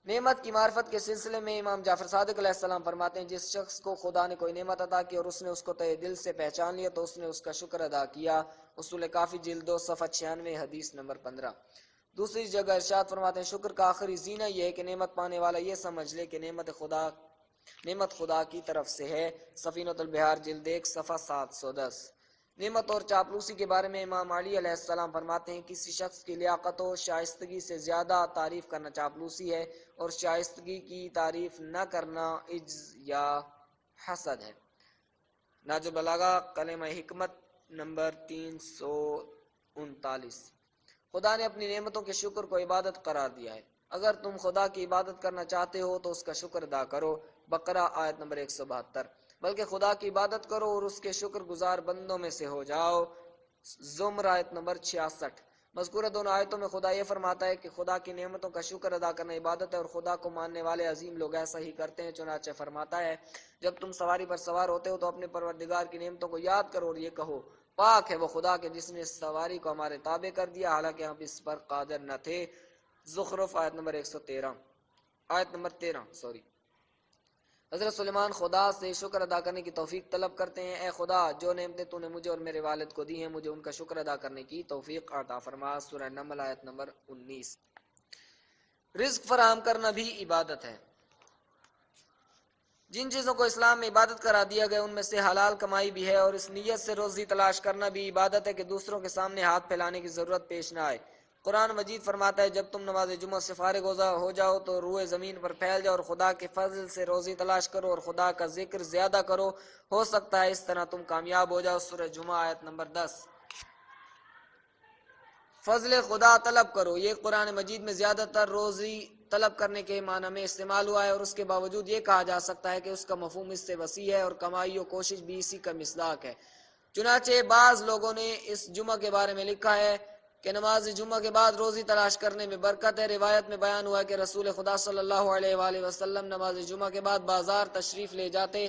B: نعمت کی معرفت کے سلسلے میں امام جعفر صادق علیہ السلام فرماتے ہیں، جس شخص کو خدا نے کوئی نعمت عطا کی اور اس نے اس کو تہ دل سے پہچان لیا تو اس نے اس کا شکر ادا کیا۔ اصول کافی جلد 2 صفحہ 96 حدیث نمبر 15۔ دوسری جگہ ارشاد فرماتے ہیں، شکر کا آخری زینہ یہ ہے کہ نعمت پانے والا یہ سمجھ لے کہ نعمت خدا کی طرف سے ہے۔ سفینۃ البحار جلد 1 صفحہ 710۔ نعمت اور چاپلوسی کے بارے میں امام علی علیہ السلام فرماتے ہیں، کسی شخص کی لیاقت و شائستگی سے زیادہ تعریف کرنا چاپلوسی ہے اور شائستگی کی تعریف نہ کرنا عجز یا حسد ہے۔ نہج البلاغہ کلمہ حکمت نمبر 339۔ خدا نے اپنی نعمتوں کے شکر کو عبادت قرار دیا ہے۔ اگر تم خدا کی عبادت کرنا چاہتے ہو تو اس کا شکر ادا کرو۔ بقرہ آیت نمبر 172۔ بلکہ خدا کی عبادت کرو اور اس کے شکر گزار بندوں میں سے ہو جاؤ۔ زمر آیت نمبر 66۔ مذکورہ دونوں آیتوں میں خدا یہ فرماتا ہے کہ خدا کی نعمتوں کا شکر ادا کرنا عبادت ہے اور خدا کو ماننے والے عظیم لوگ ایسا ہی کرتے ہیں۔ چنانچہ فرماتا ہے، جب تم سواری پر سوار ہوتے ہو تو اپنے پروردگار کی نعمتوں کو یاد کرو اور یہ کہو، پاک ہے وہ خدا کے جس نے اس سواری کو ہمارے تابع کر دیا حالانکہ ہم اس پر قادر نہ تھے۔ زخرف آیت نمبر 13۔ حضرت سلیمان خدا سے شکر ادا کرنے کی توفیق طلب کرتے ہیں، اے خدا، جو نعمتیں تو نے مجھے اور میرے والد کو دی ہیں مجھے ان کا شکر ادا کرنے کی توفیق عطا فرما۔ سورہ نمل آیت نمبر 19۔ رزق فراہم کرنا بھی عبادت ہے۔ جن چیزوں کو اسلام میں عبادت قرار دیا گیا ان میں سے حلال کمائی بھی ہے اور اس نیت سے روزی تلاش کرنا بھی عبادت ہے کہ دوسروں کے سامنے ہاتھ پھیلانے کی ضرورت پیش نہ آئے۔ قرآن مجید فرماتا ہے، جب تم نماز جمعہ سے فارغ ہو جاؤ تو روئے زمین پر پھیل جاؤ اور خدا کے فضل سے روزی تلاش کرو اور خدا کا ذکر زیادہ کرو، ہو سکتا ہے اس طرح تم کامیاب ہو جاؤ۔ سورہ جمعہ آیت نمبر 10۔ فضل خدا طلب کرو، یہ قرآن مجید میں زیادہ تر روزی طلب کرنے کے معنی میں استعمال ہوا ہے اور اس کے باوجود یہ کہا جا سکتا ہے کہ اس کا مفہوم اس سے وسیع ہے اور کمائی و کوشش بھی اسی کا مصداق ہے۔ چنانچہ بعض لوگوں نے اس جمعہ کے بارے میں لکھا ہے کہ نماز جمعہ کے بعد روزی تلاش کرنے میں برکت ہے۔ روایت میں بیان ہوا ہے کہ رسول خدا صلی اللہ علیہ وآلہ وسلم نماز جمعہ کے بعد بازار تشریف لے جاتے۔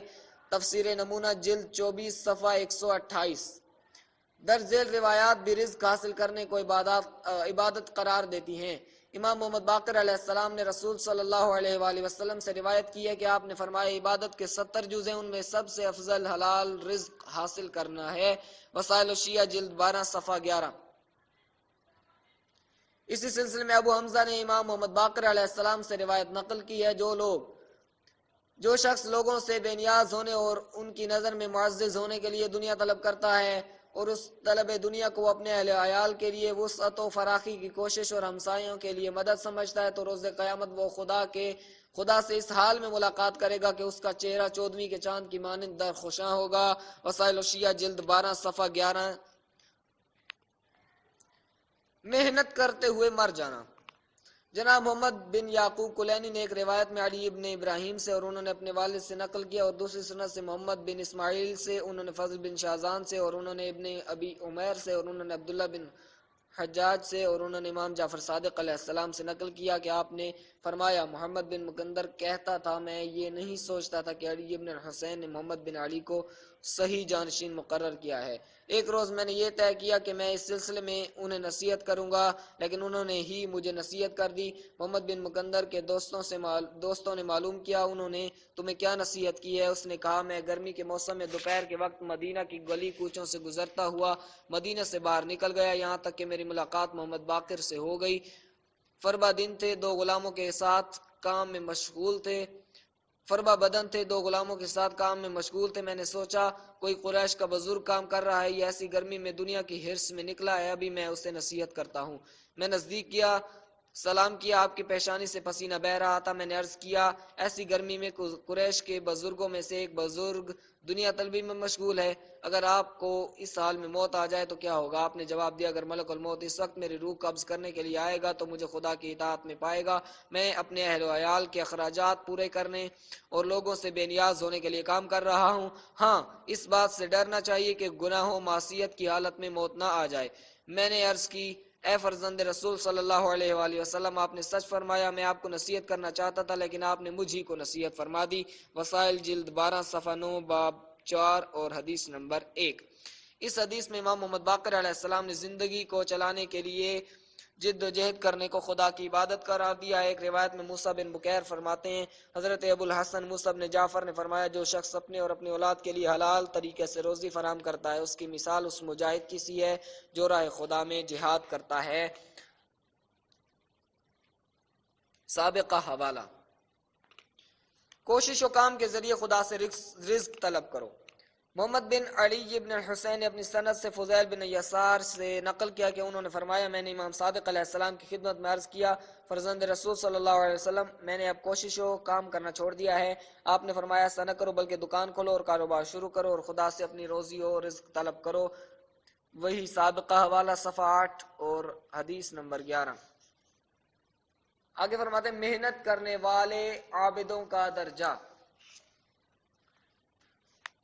B: تفسیر نمونہ جلد 24 صفحہ 128۔ درج ذیل روایات بھی رزق حاصل کرنے کو عبادت قرار دیتی ہیں۔ امام محمد باقر علیہ السلام نے رسول صلی اللہ علیہ وآلہ وسلم سے روایت کی ہے کہ آپ نے فرمایا، عبادت کے 70 جز ہیں، ان میں سب سے افضل حلال رزق حاصل کرنا ہے۔ وسائل الشیعہ جلد 12 صفحہ 11۔ اسی سلسلے میں ابو حمزہ نے امام محمد باقر علیہ السلام سے روایت نقل کی ہے، جو شخص لوگوں سے بے نیاز ہونے اور ان کی نظر میں معزز ہونے کے لیے دنیا طلب کرتا ہے اور اس طلب دنیا کو اپنے اہل عیال کے لیے وسعت و فراخی کی کوشش اور ہمسایوں کے لیے مدد سمجھتا ہے تو روز قیامت وہ خدا سے اس حال میں ملاقات کرے گا کہ اس کا چہرہ 14ویں کے چاند کی مانند درخشاں ہوگا۔ وسائل الشیعہ جلد 12 صفحہ 11۔ محنت کرتے ہوئے مر جانا۔ جناب محمد بن یعقوب کلینی نے ایک روایت میں علی ابن ابراہیم سے اور انہوں نے اپنے والد سے نقل کیا اور دوسری سند سے محمد بن اسماعیل سے، انہوں نے فضل بن شاذان سے اور انہوں نے ابن ابی عمیر سے اور انہوں نے عبداللہ بن حجاج سے اور انہوں نے امام جعفر صادق علیہ السلام سے نقل کیا کہ آپ نے فرمایا، محمد بن مکندر کہتا تھا، میں یہ نہیں سوچتا تھا کہ علی ابن حسین نے محمد بن علی کو صحیح جانشین مقرر کیا ہے۔ ایک روز میں نے یہ طے کیا کہ میں اس سلسلے میں انہیں نصیحت کروں گا، لیکن انہوں نے ہی مجھے نصیحت کر دی۔ محمد بن مکندر کے دوستوں نے معلوم کیا انہوں نے تمہیں کیا نصیحت کی ہے؟ اس نے کہا میں گرمی کے موسم میں دوپہر کے وقت مدینہ کی گلی کوچوں سے گزرتا ہوا مدینہ سے باہر نکل گیا، یہاں تک کہ میری ملاقات محمد باقر سے ہو گئی۔ فربا دن تھے، دو غلاموں کے ساتھ کام میں مشغول تھے فربا بدن تھے، دو غلاموں کے ساتھ کام میں مشغول تھے۔ میں نے سوچا کوئی قریش کا بزرگ کام کر رہا ہے، یہ ایسی گرمی میں دنیا کی حرص میں نکلا ہے، ابھی میں اسے نصیحت کرتا ہوں۔ میں نزدیک گیا، سلام کیا، آپ کی پیشانی سے پسینہ بہ رہا تھا۔ میں نے عرض کیا ایسی گرمی میں قریش کے بزرگوں میں سے ایک بزرگ دنیا طلبی میں مشغول ہے، اگر آپ کو اس حال میں موت آ جائے تو کیا ہوگا؟ آپ نے جواب دیا اگر ملک الموت اس وقت میری روح قبض کرنے کے لیے آئے گا تو مجھے خدا کی اطاعت میں پائے گا، میں اپنے اہل و عیال کے اخراجات پورے کرنے اور لوگوں سے بے نیاز ہونے کے لیے کام کر رہا ہوں۔ ہاں اس بات سے ڈرنا چاہیے کہ گناہوں معصیت کی حالت میں موت نہ آ جائے۔ میں نے عرض کی اے فرزند رسول صلی اللہ علیہ وآلہ وسلم، آپ نے سچ فرمایا، میں آپ کو نصیحت کرنا چاہتا تھا لیکن آپ نے مجھ ہی کو نصیحت فرما دی۔ وسائل جلد 12 صفحہ 9 باب 4 اور حدیث نمبر 1۔ اس حدیث میں امام محمد باقر علیہ السلام نے زندگی کو چلانے کے لیے جد و جہد کرنے کو خدا کی عبادت قرار دیا ہے۔ ایک روایت میں موسیٰ بن بکیر فرماتے ہیں حضرت ابو الحسن موسیٰ بن جعفر نے فرمایا جو شخص اپنے اور اپنی اولاد کے لیے حلال طریقے سے روزی فراہم کرتا ہے اس کی مثال اس مجاہد کی سی ہے جو راہ خدا میں جہاد کرتا ہے۔ سابقہ حوالہ، کوشش و کام کے ذریعے خدا سے رزق طلب کرو۔ محمد بن علی بن حسین نے اپنی سند سے فضیل بن یسار سے نقل کیا کہ انہوں نے فرمایا میں نے امام صادق علیہ السلام کی خدمت میں عرض کیا فرزند رسول صلی اللہ علیہ وسلم، میں نے اب کوشش و کام کرنا چھوڑ دیا ہے۔ آپ نے فرمایا ایسا نہ کرو بلکہ دکان کھولو اور کاروبار شروع کرو اور خدا سے اپنی روزی و رزق طلب کرو۔ وہی سابقہ حوالہ صفحہ 8 اور حدیث نمبر 11۔ آگے فرماتے ہیں محنت کرنے والے عابدوں کا درجہ۔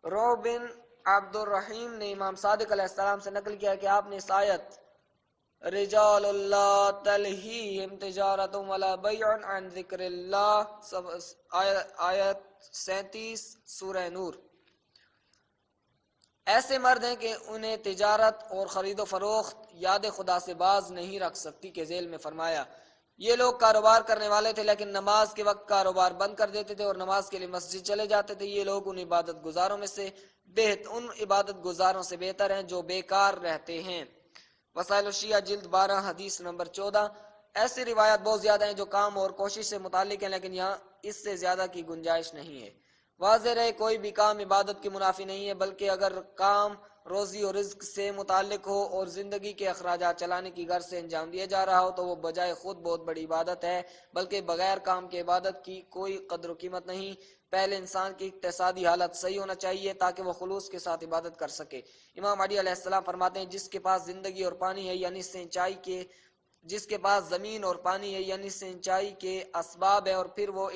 B: رو بن عبد الرحیم نے امام صادق علیہ السلام سے نقل کیا کہ آپ نے اس آیت رجال اللہ تلہیہم تجارت ولا بیع عن ذکر اللہ آیت 37 سورہ نور، ایسے مرد ہیں کہ انہیں تجارت اور خرید و فروخت یاد خدا سے باز نہیں رکھ سکتی کے ذیل میں فرمایا یہ لوگ کاروبار کرنے والے تھے لیکن نماز کے وقت کاروبار بند کر دیتے تھے اور نماز کے لیے مسجد چلے جاتے تھے۔ یہ لوگ ان عبادت گزاروں سے بہتر ہیں جو بیکار رہتے ہیں۔ وسائل الشیعہ جلد 12 حدیث نمبر 14۔ ایسی روایات بہت زیادہ ہیں جو کام اور کوشش سے متعلق ہیں لیکن یہاں اس سے زیادہ کی گنجائش نہیں ہے۔ واضح رہے کوئی بھی کام عبادت کی منافی نہیں ہے، بلکہ اگر کام روزی اور رزق سے متعلق ہو اور زندگی کے اخراجات چلانے کی غرض سے انجام دیا جا رہا ہو تو وہ بجائے خود بہت بڑی عبادت ہے، بلکہ بغیر کام کے عبادت کی کوئی قدر و قیمت نہیں۔ پہلے انسان کی اقتصادی حالت صحیح ہونا چاہیے تاکہ وہ خلوص کے ساتھ عبادت کر سکے۔ امام علی علیہ السلام فرماتے ہیں جس کے پاس زندگی اور پانی ہے یعنی جس کے پاس زمین اور پانی ہے یعنی سینچائی کے اسباب ہے اور پھر وہ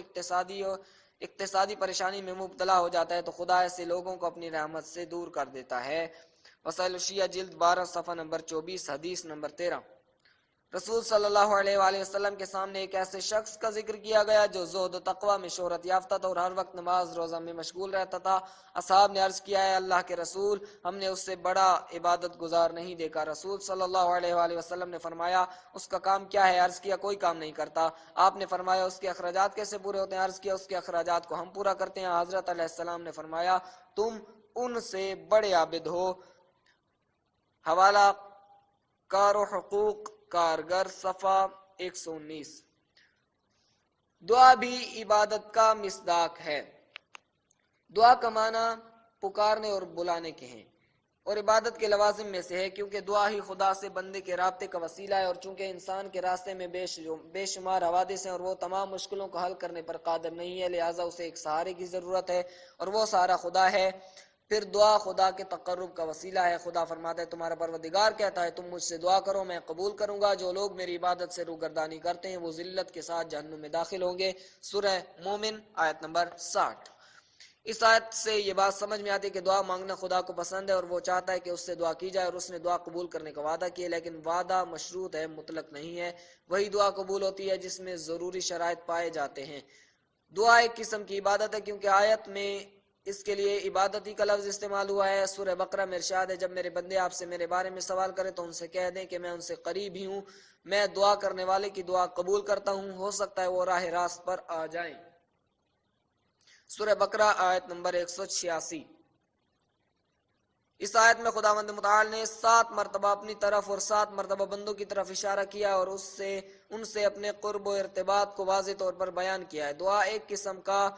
B: اقتصادی پریشانی میں مبتلا ہو جاتا ہے تو خدا ایسے لوگوں کو اپنی رحمت سے دور کر دیتا ہے۔ وسائل الشیعہ جلد 12 صفحہ نمبر 24 حدیث نمبر 13۔ رسول صلی اللہ علیہ وآلہ وسلم کے سامنے ایک ایسے شخص کا ذکر کیا گیا جو زہد و تقوی میں شہرت یافتہ تھا اور ہر وقت نماز روزہ میں مشغول رہتا تھا۔ اصحاب نے عرض کیا ہے اللہ کے رسول، ہم نے اس سے بڑا عبادت گزار نہیں دیکھا۔ رسول صلی اللہ علیہ وآلہ وسلم نے فرمایا اس کا کام کیا ہے؟ عرض کیا کوئی کام نہیں کرتا۔ آپ نے فرمایا اس کے اخراجات کیسے پورے ہوتے ہیں؟ عرض کیا اس کے اخراجات کو ہم پورا کرتے ہیں۔ حضرت علیہ السلام نے فرمایا تم ان سے بڑے عابد ہو۔ حوالہ کار و حقوق کارگر صفحہ 119۔ دعا بھی عبادت کا مصداق ہے۔ دعا کا معنی پکارنے اور بلانے کے ہیں اور عبادت کے لوازم میں سے ہے کیونکہ دعا ہی خدا سے بندے کے رابطے کا وسیلہ ہے، اور چونکہ انسان کے راستے میں بے شمار حوادث ہیں اور وہ تمام مشکلوں کو حل کرنے پر قادر نہیں ہے، لہٰذا اسے ایک سہارے کی ضرورت ہے اور وہ سہارا خدا ہے۔ پھر دعا خدا کے تقرب کا وسیلہ ہے۔ خدا فرماتا ہے تمہارا پروردگار کہتا ہے تم مجھ سے دعا کرو میں قبول کروں گا، جو لوگ میری عبادت سے روگردانی کرتے ہیں وہ ذلت کے ساتھ جہنم میں داخل ہوں گے۔ سورہ مومن آیت نمبر 60۔ اس آیت سے یہ بات سمجھ میں آتی ہے کہ دعا مانگنا خدا کو پسند ہے اور وہ چاہتا ہے کہ اس سے دعا کی جائے، اور اس نے دعا قبول کرنے کا وعدہ کیا، لیکن وعدہ مشروط ہے، مطلق نہیں ہے۔ وہی دعا قبول ہوتی ہے جس میں ضروری شرائط پائے جاتے ہیں۔ دعا ایک قسم کی عبادت ہے کیونکہ آیت میں اس کے لیے عبادتی کا لفظ استعمال ہوا ہے۔ سورہ بقرہ میں ارشاد ہے، جب میرے بندے آپ سے میرے بارے میں سوال کریں تو ان سے کہہ دیں کہ میں ان سے قریب ہی ہوں، میں دعا کرنے والے کی دعا قبول کرتا ہوں، ہو سکتا ہے وہ راہ راست پر آ جائیں۔ سورہ بقرہ آیت نمبر 186۔ اس آیت میں خداوند متعال نے 7 مرتبہ اپنی طرف اور 7 مرتبہ بندوں کی طرف اشارہ کیا اور ان سے اپنے قرب و ارتباط کو واضح طور پر بیان کیا ہے۔ دعا ایک قسم کا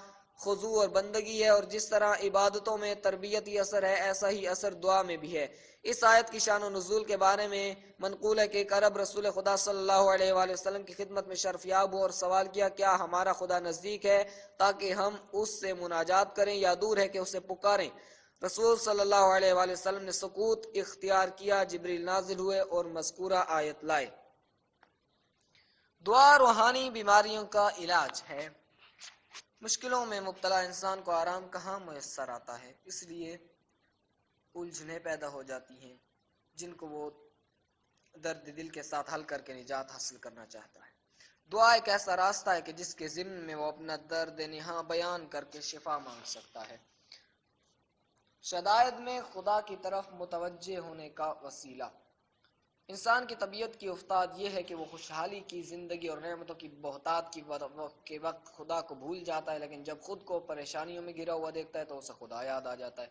B: خضوع اور بندگی ہے، اور جس طرح عبادتوں میں تربیتی اثر ہے ایسا ہی اثر دعا میں بھی ہے۔ اس آیت کی شان و نزول کے بارے میں منقول ہے کہ ایک عرب رسول خدا صلی اللہ علیہ وآلہ وسلم کی خدمت میں شرفیاب ہو اور سوال کیا، کیا ہمارا خدا نزدیک ہے تاکہ ہم اس سے مناجات کریں، یا دور ہے کہ اسے پکاریں؟ رسول صلی اللہ علیہ وآلہ وسلم نے سکوت اختیار کیا، جبریل نازل ہوئے اور مذکورہ آیت لائے۔ دعا روحانی بیماریوں کا علاج ہے۔ مشکلوں میں مبتلا انسان کو آرام کہاں میسر آتا ہے، اس لیے الجھنیں پیدا ہو جاتی ہیں جن کو وہ درد دل کے ساتھ حل کر کے نجات حاصل کرنا چاہتا ہے۔ دعا ایک ایسا راستہ ہے کہ جس کے ضمن میں وہ اپنا درد نہاں بیان کر کے شفا مانگ سکتا ہے۔ شدائد میں خدا کی طرف متوجہ ہونے کا وسیلہ۔ انسان کی طبیعت کی افتاد یہ ہے کہ وہ خوشحالی کی زندگی اور نعمتوں کی بہتات کے وقت خدا کو بھول جاتا ہے، لیکن جب خود کو پریشانیوں میں گرا ہوا دیکھتا ہے تو اسے خدا یاد آ جاتا ہے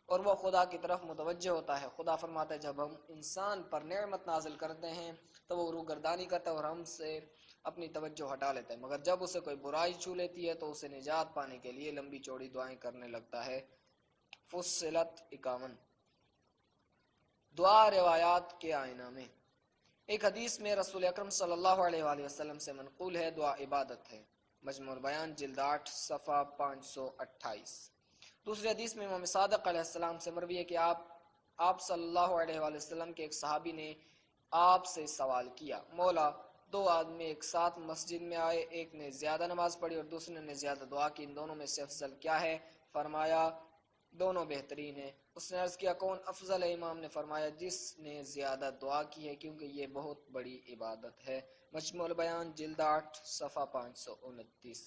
B: اور وہ خدا کی طرف متوجہ ہوتا ہے۔ خدا فرماتا ہے، جب ہم انسان پر نعمت نازل کرتے ہیں تو وہ روگردانی کرتا ہے اور ہم سے اپنی توجہ ہٹا لیتا ہے، مگر جب اسے کوئی برائی چھو لیتی ہے تو اسے نجات پانے کے لیے لمبی چوڑی دعائیں کرنے لگتا ہے۔ فصلت 51۔ دعا روایات کے آئینہ میں۔ ایک حدیث میں رسول اکرم صلی اللہ علیہ وآلہ وسلم سے منقول ہے، دعا عبادت ہے۔ مجموع البیان جلد 8 صفحہ 528۔ دوسری حدیث میں امام صادق علیہ السلام سے مروی ہے کہ آپ صلی اللہ علیہ وآلہ وسلم کے ایک صحابی نے آپ سے سوال کیا، مولا، 2 آدمی ایک ساتھ مسجد میں آئے، ایک نے زیادہ نماز پڑھی اور دوسرے نے زیادہ دعا کی، ان دونوں میں سے افضل کیا ہے؟ فرمایا، دونوں بہترین ہیں۔ اس نے عرض کیا، کون افضل ہے؟ امام نے فرمایا، جس نے زیادہ دعا کی ہے، کیونکہ یہ بہت بڑی عبادت ہے۔ مجموع البیان جلد 8 صفحہ 529۔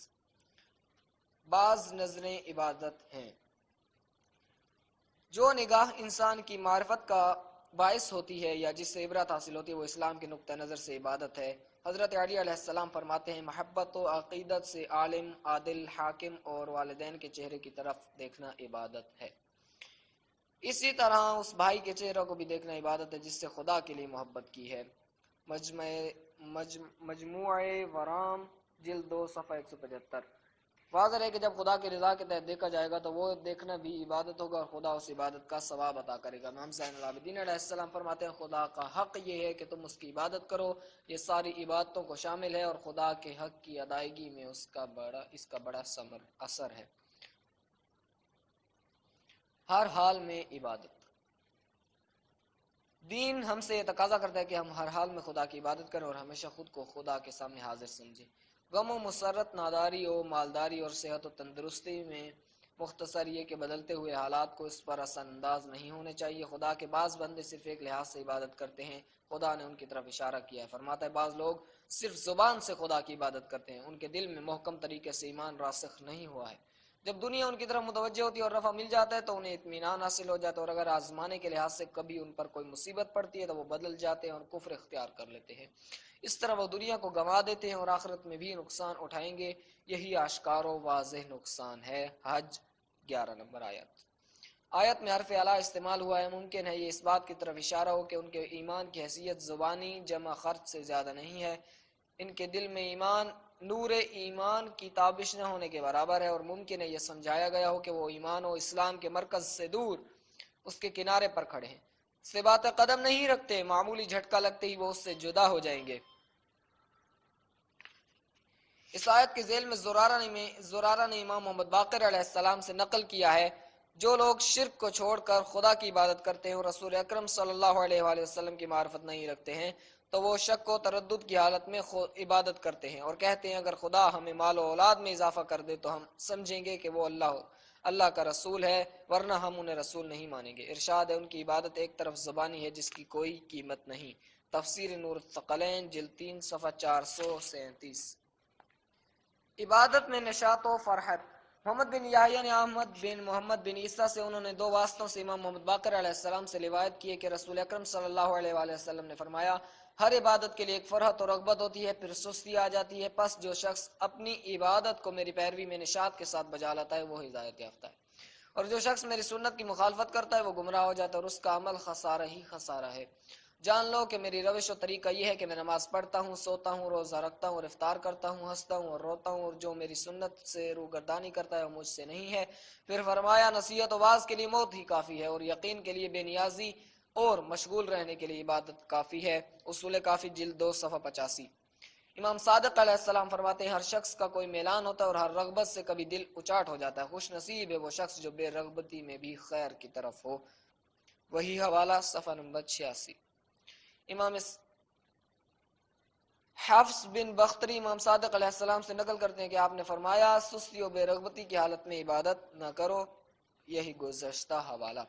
B: بعض نظریں عبادت ہیں۔ جو نگاہ انسان کی معرفت کا باعث ہوتی ہے یا جس سے عبرت حاصل ہوتی ہے، وہ اسلام کے نقطہ نظر سے عبادت ہے۔ حضرت علی علیہ السلام فرماتے ہیں، محبت و عقیدت سے عالم، عادل، حاکم اور والدین کے چہرے کی طرف دیکھنا عبادت ہے۔ اسی طرح اس بھائی کے چہرے کو بھی دیکھنا عبادت ہے جس سے خدا کے لیے محبت کی ہے۔ مجموع ورام جلد 2 صفحہ 175۔ واضح ہے کہ جب خدا کی رضا کے تحت دیکھا جائے گا تو وہ دیکھنا بھی عبادت ہوگا اور خدا اس عبادت کا ثواب عطا کرے گا۔ امام زین العابدین علیہ السلام فرماتے ہیں، خدا کا حق یہ ہے کہ تم اس کی عبادت کرو، یہ ساری عبادتوں کو شامل ہے، اور خدا کے حق کی ادائیگی میں اس کا بڑا اثر ہے۔ ہر حال میں عبادت۔ دین ہم سے یہ تقاضا کرتا ہے کہ ہم ہر حال میں خدا کی عبادت کریں اور ہمیشہ خود کو خدا کے سامنے حاضر سمجھیں۔ غم و مسرت، ناداری و مالداری اور صحت و تندرستی میں مختصر یہ کہ بدلتے ہوئے حالات کو اس پر اثر انداز نہیں ہونے چاہیے۔ خدا کے بعض بندے صرف ایک لحاظ سے عبادت کرتے ہیں، خدا نے ان کی طرف اشارہ کیا ہے، فرماتا ہے بعض لوگ صرف زبان سے خدا کی عبادت کرتے ہیں، ان کے دل میں محکم طریقے سے ایمان راسخ نہیں ہوا ہے۔ جب دنیا ان کی طرف متوجہ ہوتی ہے اور رفع مل جاتا ہے تو انہیں اطمینان حاصل ہو جاتا ہے، اور اگر آزمانے کے لحاظ سے کبھی ان پر کوئی مصیبت پڑتی ہے تو وہ بدل جاتے ہیں اور کفر اختیار کر لیتے ہیں۔ اس طرح وہ دنیا کو گنوا دیتے ہیں اور آخرت میں بھی نقصان اٹھائیں گے، یہی آشکار و واضح نقصان ہے۔ حج 11 نمبر آیت میں حرف اعلیٰ استعمال ہوا ہے۔ ممکن ہے یہ اس بات کی طرف اشارہ ہو کہ ان کے ایمان کی حیثیت زبانی جمع خرچ سے زیادہ نہیں ہے، ان کے دل میں نور ایمان کی تابش نہ ہونے کے برابر ہے، اور ممکن ہے یہ سمجھایا گیا ہو کہ وہ ایمان و اسلام کے مرکز سے دور اس کے کنارے پر کھڑے ہیں، سے بات قدم نہیں رکھتے، معمولی جھٹکا لگتے ہی وہ اس سے جدا ہو جائیں گے۔ اس آیت کے ذیل میں زرارہ نے امام محمد باقر علیہ السلام سے نقل کیا ہے، جو لوگ شرک کو چھوڑ کر خدا کی عبادت کرتے ہیں اور رسول اکرم صلی اللہ علیہ وآلہ وسلم کی معرفت نہیں رکھتے ہیں تو وہ شک و تردد کی حالت میں عبادت کرتے ہیں اور کہتے ہیں اگر خدا ہمیں مال و اولاد میں اضافہ کر دے تو ہم سمجھیں گے کہ وہ اللہ کا رسول ہے، ورنہ ہم انہیں رسول نہیں مانیں گے۔ ارشاد ہے، ان کی عبادت ایک طرف زبانی ہے جس کی کوئی قیمت نہیں۔ تفسیر نور الثقلین جلد 3 صفحہ 437۔ عبادت میں نشاط و فرحت۔ محمد بن یحییٰ نے احمد بن محمد بن عیسیٰ سے انہوں نے 2 واسطوں سے امام محمد باقر علیہ السلام سے روایت کی ہے کہ رسول اکرم صلی اللہ علیہ وآلہ وسلم نے فرمایا ہر عبادت کے لیے ایک فرحت اور رغبت ہوتی ہے، پھر سستی آ جاتی ہے، پس جو شخص اپنی عبادت کو میری پیروی میں نشاط کے ساتھ بجا لاتا ہے وہ ہدایت یافتہ ہے، اور جو شخص میری سنت کی مخالفت کرتا ہے وہ گمراہ ہو جاتا ہے اور اس کا عمل خسارہ ہی خسارہ ہے۔ جان لو کہ میری روش و طریقہ یہ ہے کہ میں نماز پڑھتا ہوں، سوتا ہوں، روزہ رکھتا ہوں اور افطار کرتا ہوں، ہنستا ہوں اور روتا ہوں، اور جو میری سنت سے روگردانی کرتا ہے وہ مجھ سے نہیں ہے۔ پھر فرمایا نصیحت و واعظ کے لیے موت ہی کافی ہے، اور یقین کے لیے بے نیازی اور مشغول رہنے کے لیے عبادت کافی ہے۔ اصول کافی جلد 2 صفحہ 85۔ امام صادق علیہ السلام فرماتے ہیں ہر شخص کا کوئی میلان ہوتا ہے اور ہر رغبت سے کبھی دل اچاٹ ہو جاتا ہے، خوش نصیب ہے وہ شخص جو بے رغبتی میں بھی خیر کی طرف ہو۔ وہی حوالہ صفحہ نمبر 86۔ امام حفص بن بختری امام صادق علیہ السلام سے نقل کرتے ہیں کہ آپ نے فرمایا سستی و بے رغبتی کی حالت میں عبادت نہ کرو۔ یہی گزشتہ حوالہ۔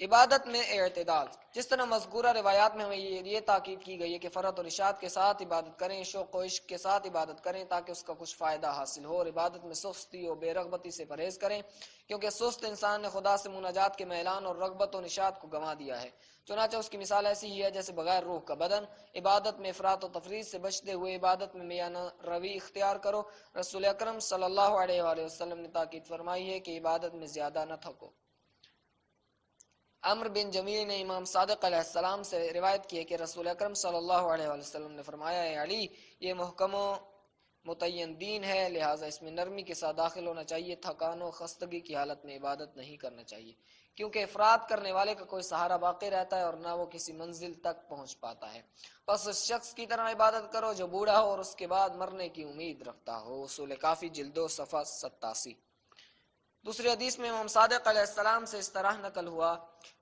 B: عبادت میں اعتدال، جس طرح مذکورہ روایات میں ہمیں یہ تاکید کی گئی ہے کہ فرحت اور اشاعت کے ساتھ عبادت کریں، شوق و عشق کے ساتھ عبادت کریں تاکہ اس کا کچھ فائدہ حاصل ہو، اور عبادت میں سستی و بے رغبتی سے پرہیز کریں کیونکہ سست انسان نے خدا سے مناجات کے میلان اور رغبت و نشاط کو گنوا دیا ہے۔ چنانچہ اس کی مثال ایسی ہی ہے جیسے بغیر روح کا بدن۔ عبادت میں افراط و تفریط سے بچتے ہوئے عبادت میں میانہ روی اختیار کرو۔ رسول اکرم صلی اللہ علیہ وآلہ وسلم نے تاکید فرمائی ہے کہ عبادت میں زیادہ نہ تھکو۔ عمر بن جمیل نے امام صادق علیہ السلام سے روایت کی ہے کہ رسول اکرم صلی اللہ علیہ وآلہ وسلم نے فرمایا ہے علی یہ محکم و متعین دین ہے، لہٰذا اس میں نرمی کے ساتھ داخل ہونا چاہیے، تھکان و خستگی کی حالت میں عبادت نہیں کرنا چاہیے کیونکہ افراط کرنے والے کا کوئی سہارا باقی رہتا ہے اور نہ وہ کسی منزل تک پہنچ پاتا ہے۔ بس اس شخص کی طرح عبادت کرو جو بوڑھا ہو اور اس کے بعد مرنے کی امید رکھتا ہو۔ اصول کافی جلد 2 صفحہ 87۔ دوسری حدیث میں امام صادق علیہ السلام سے اس طرح نقل ہوا،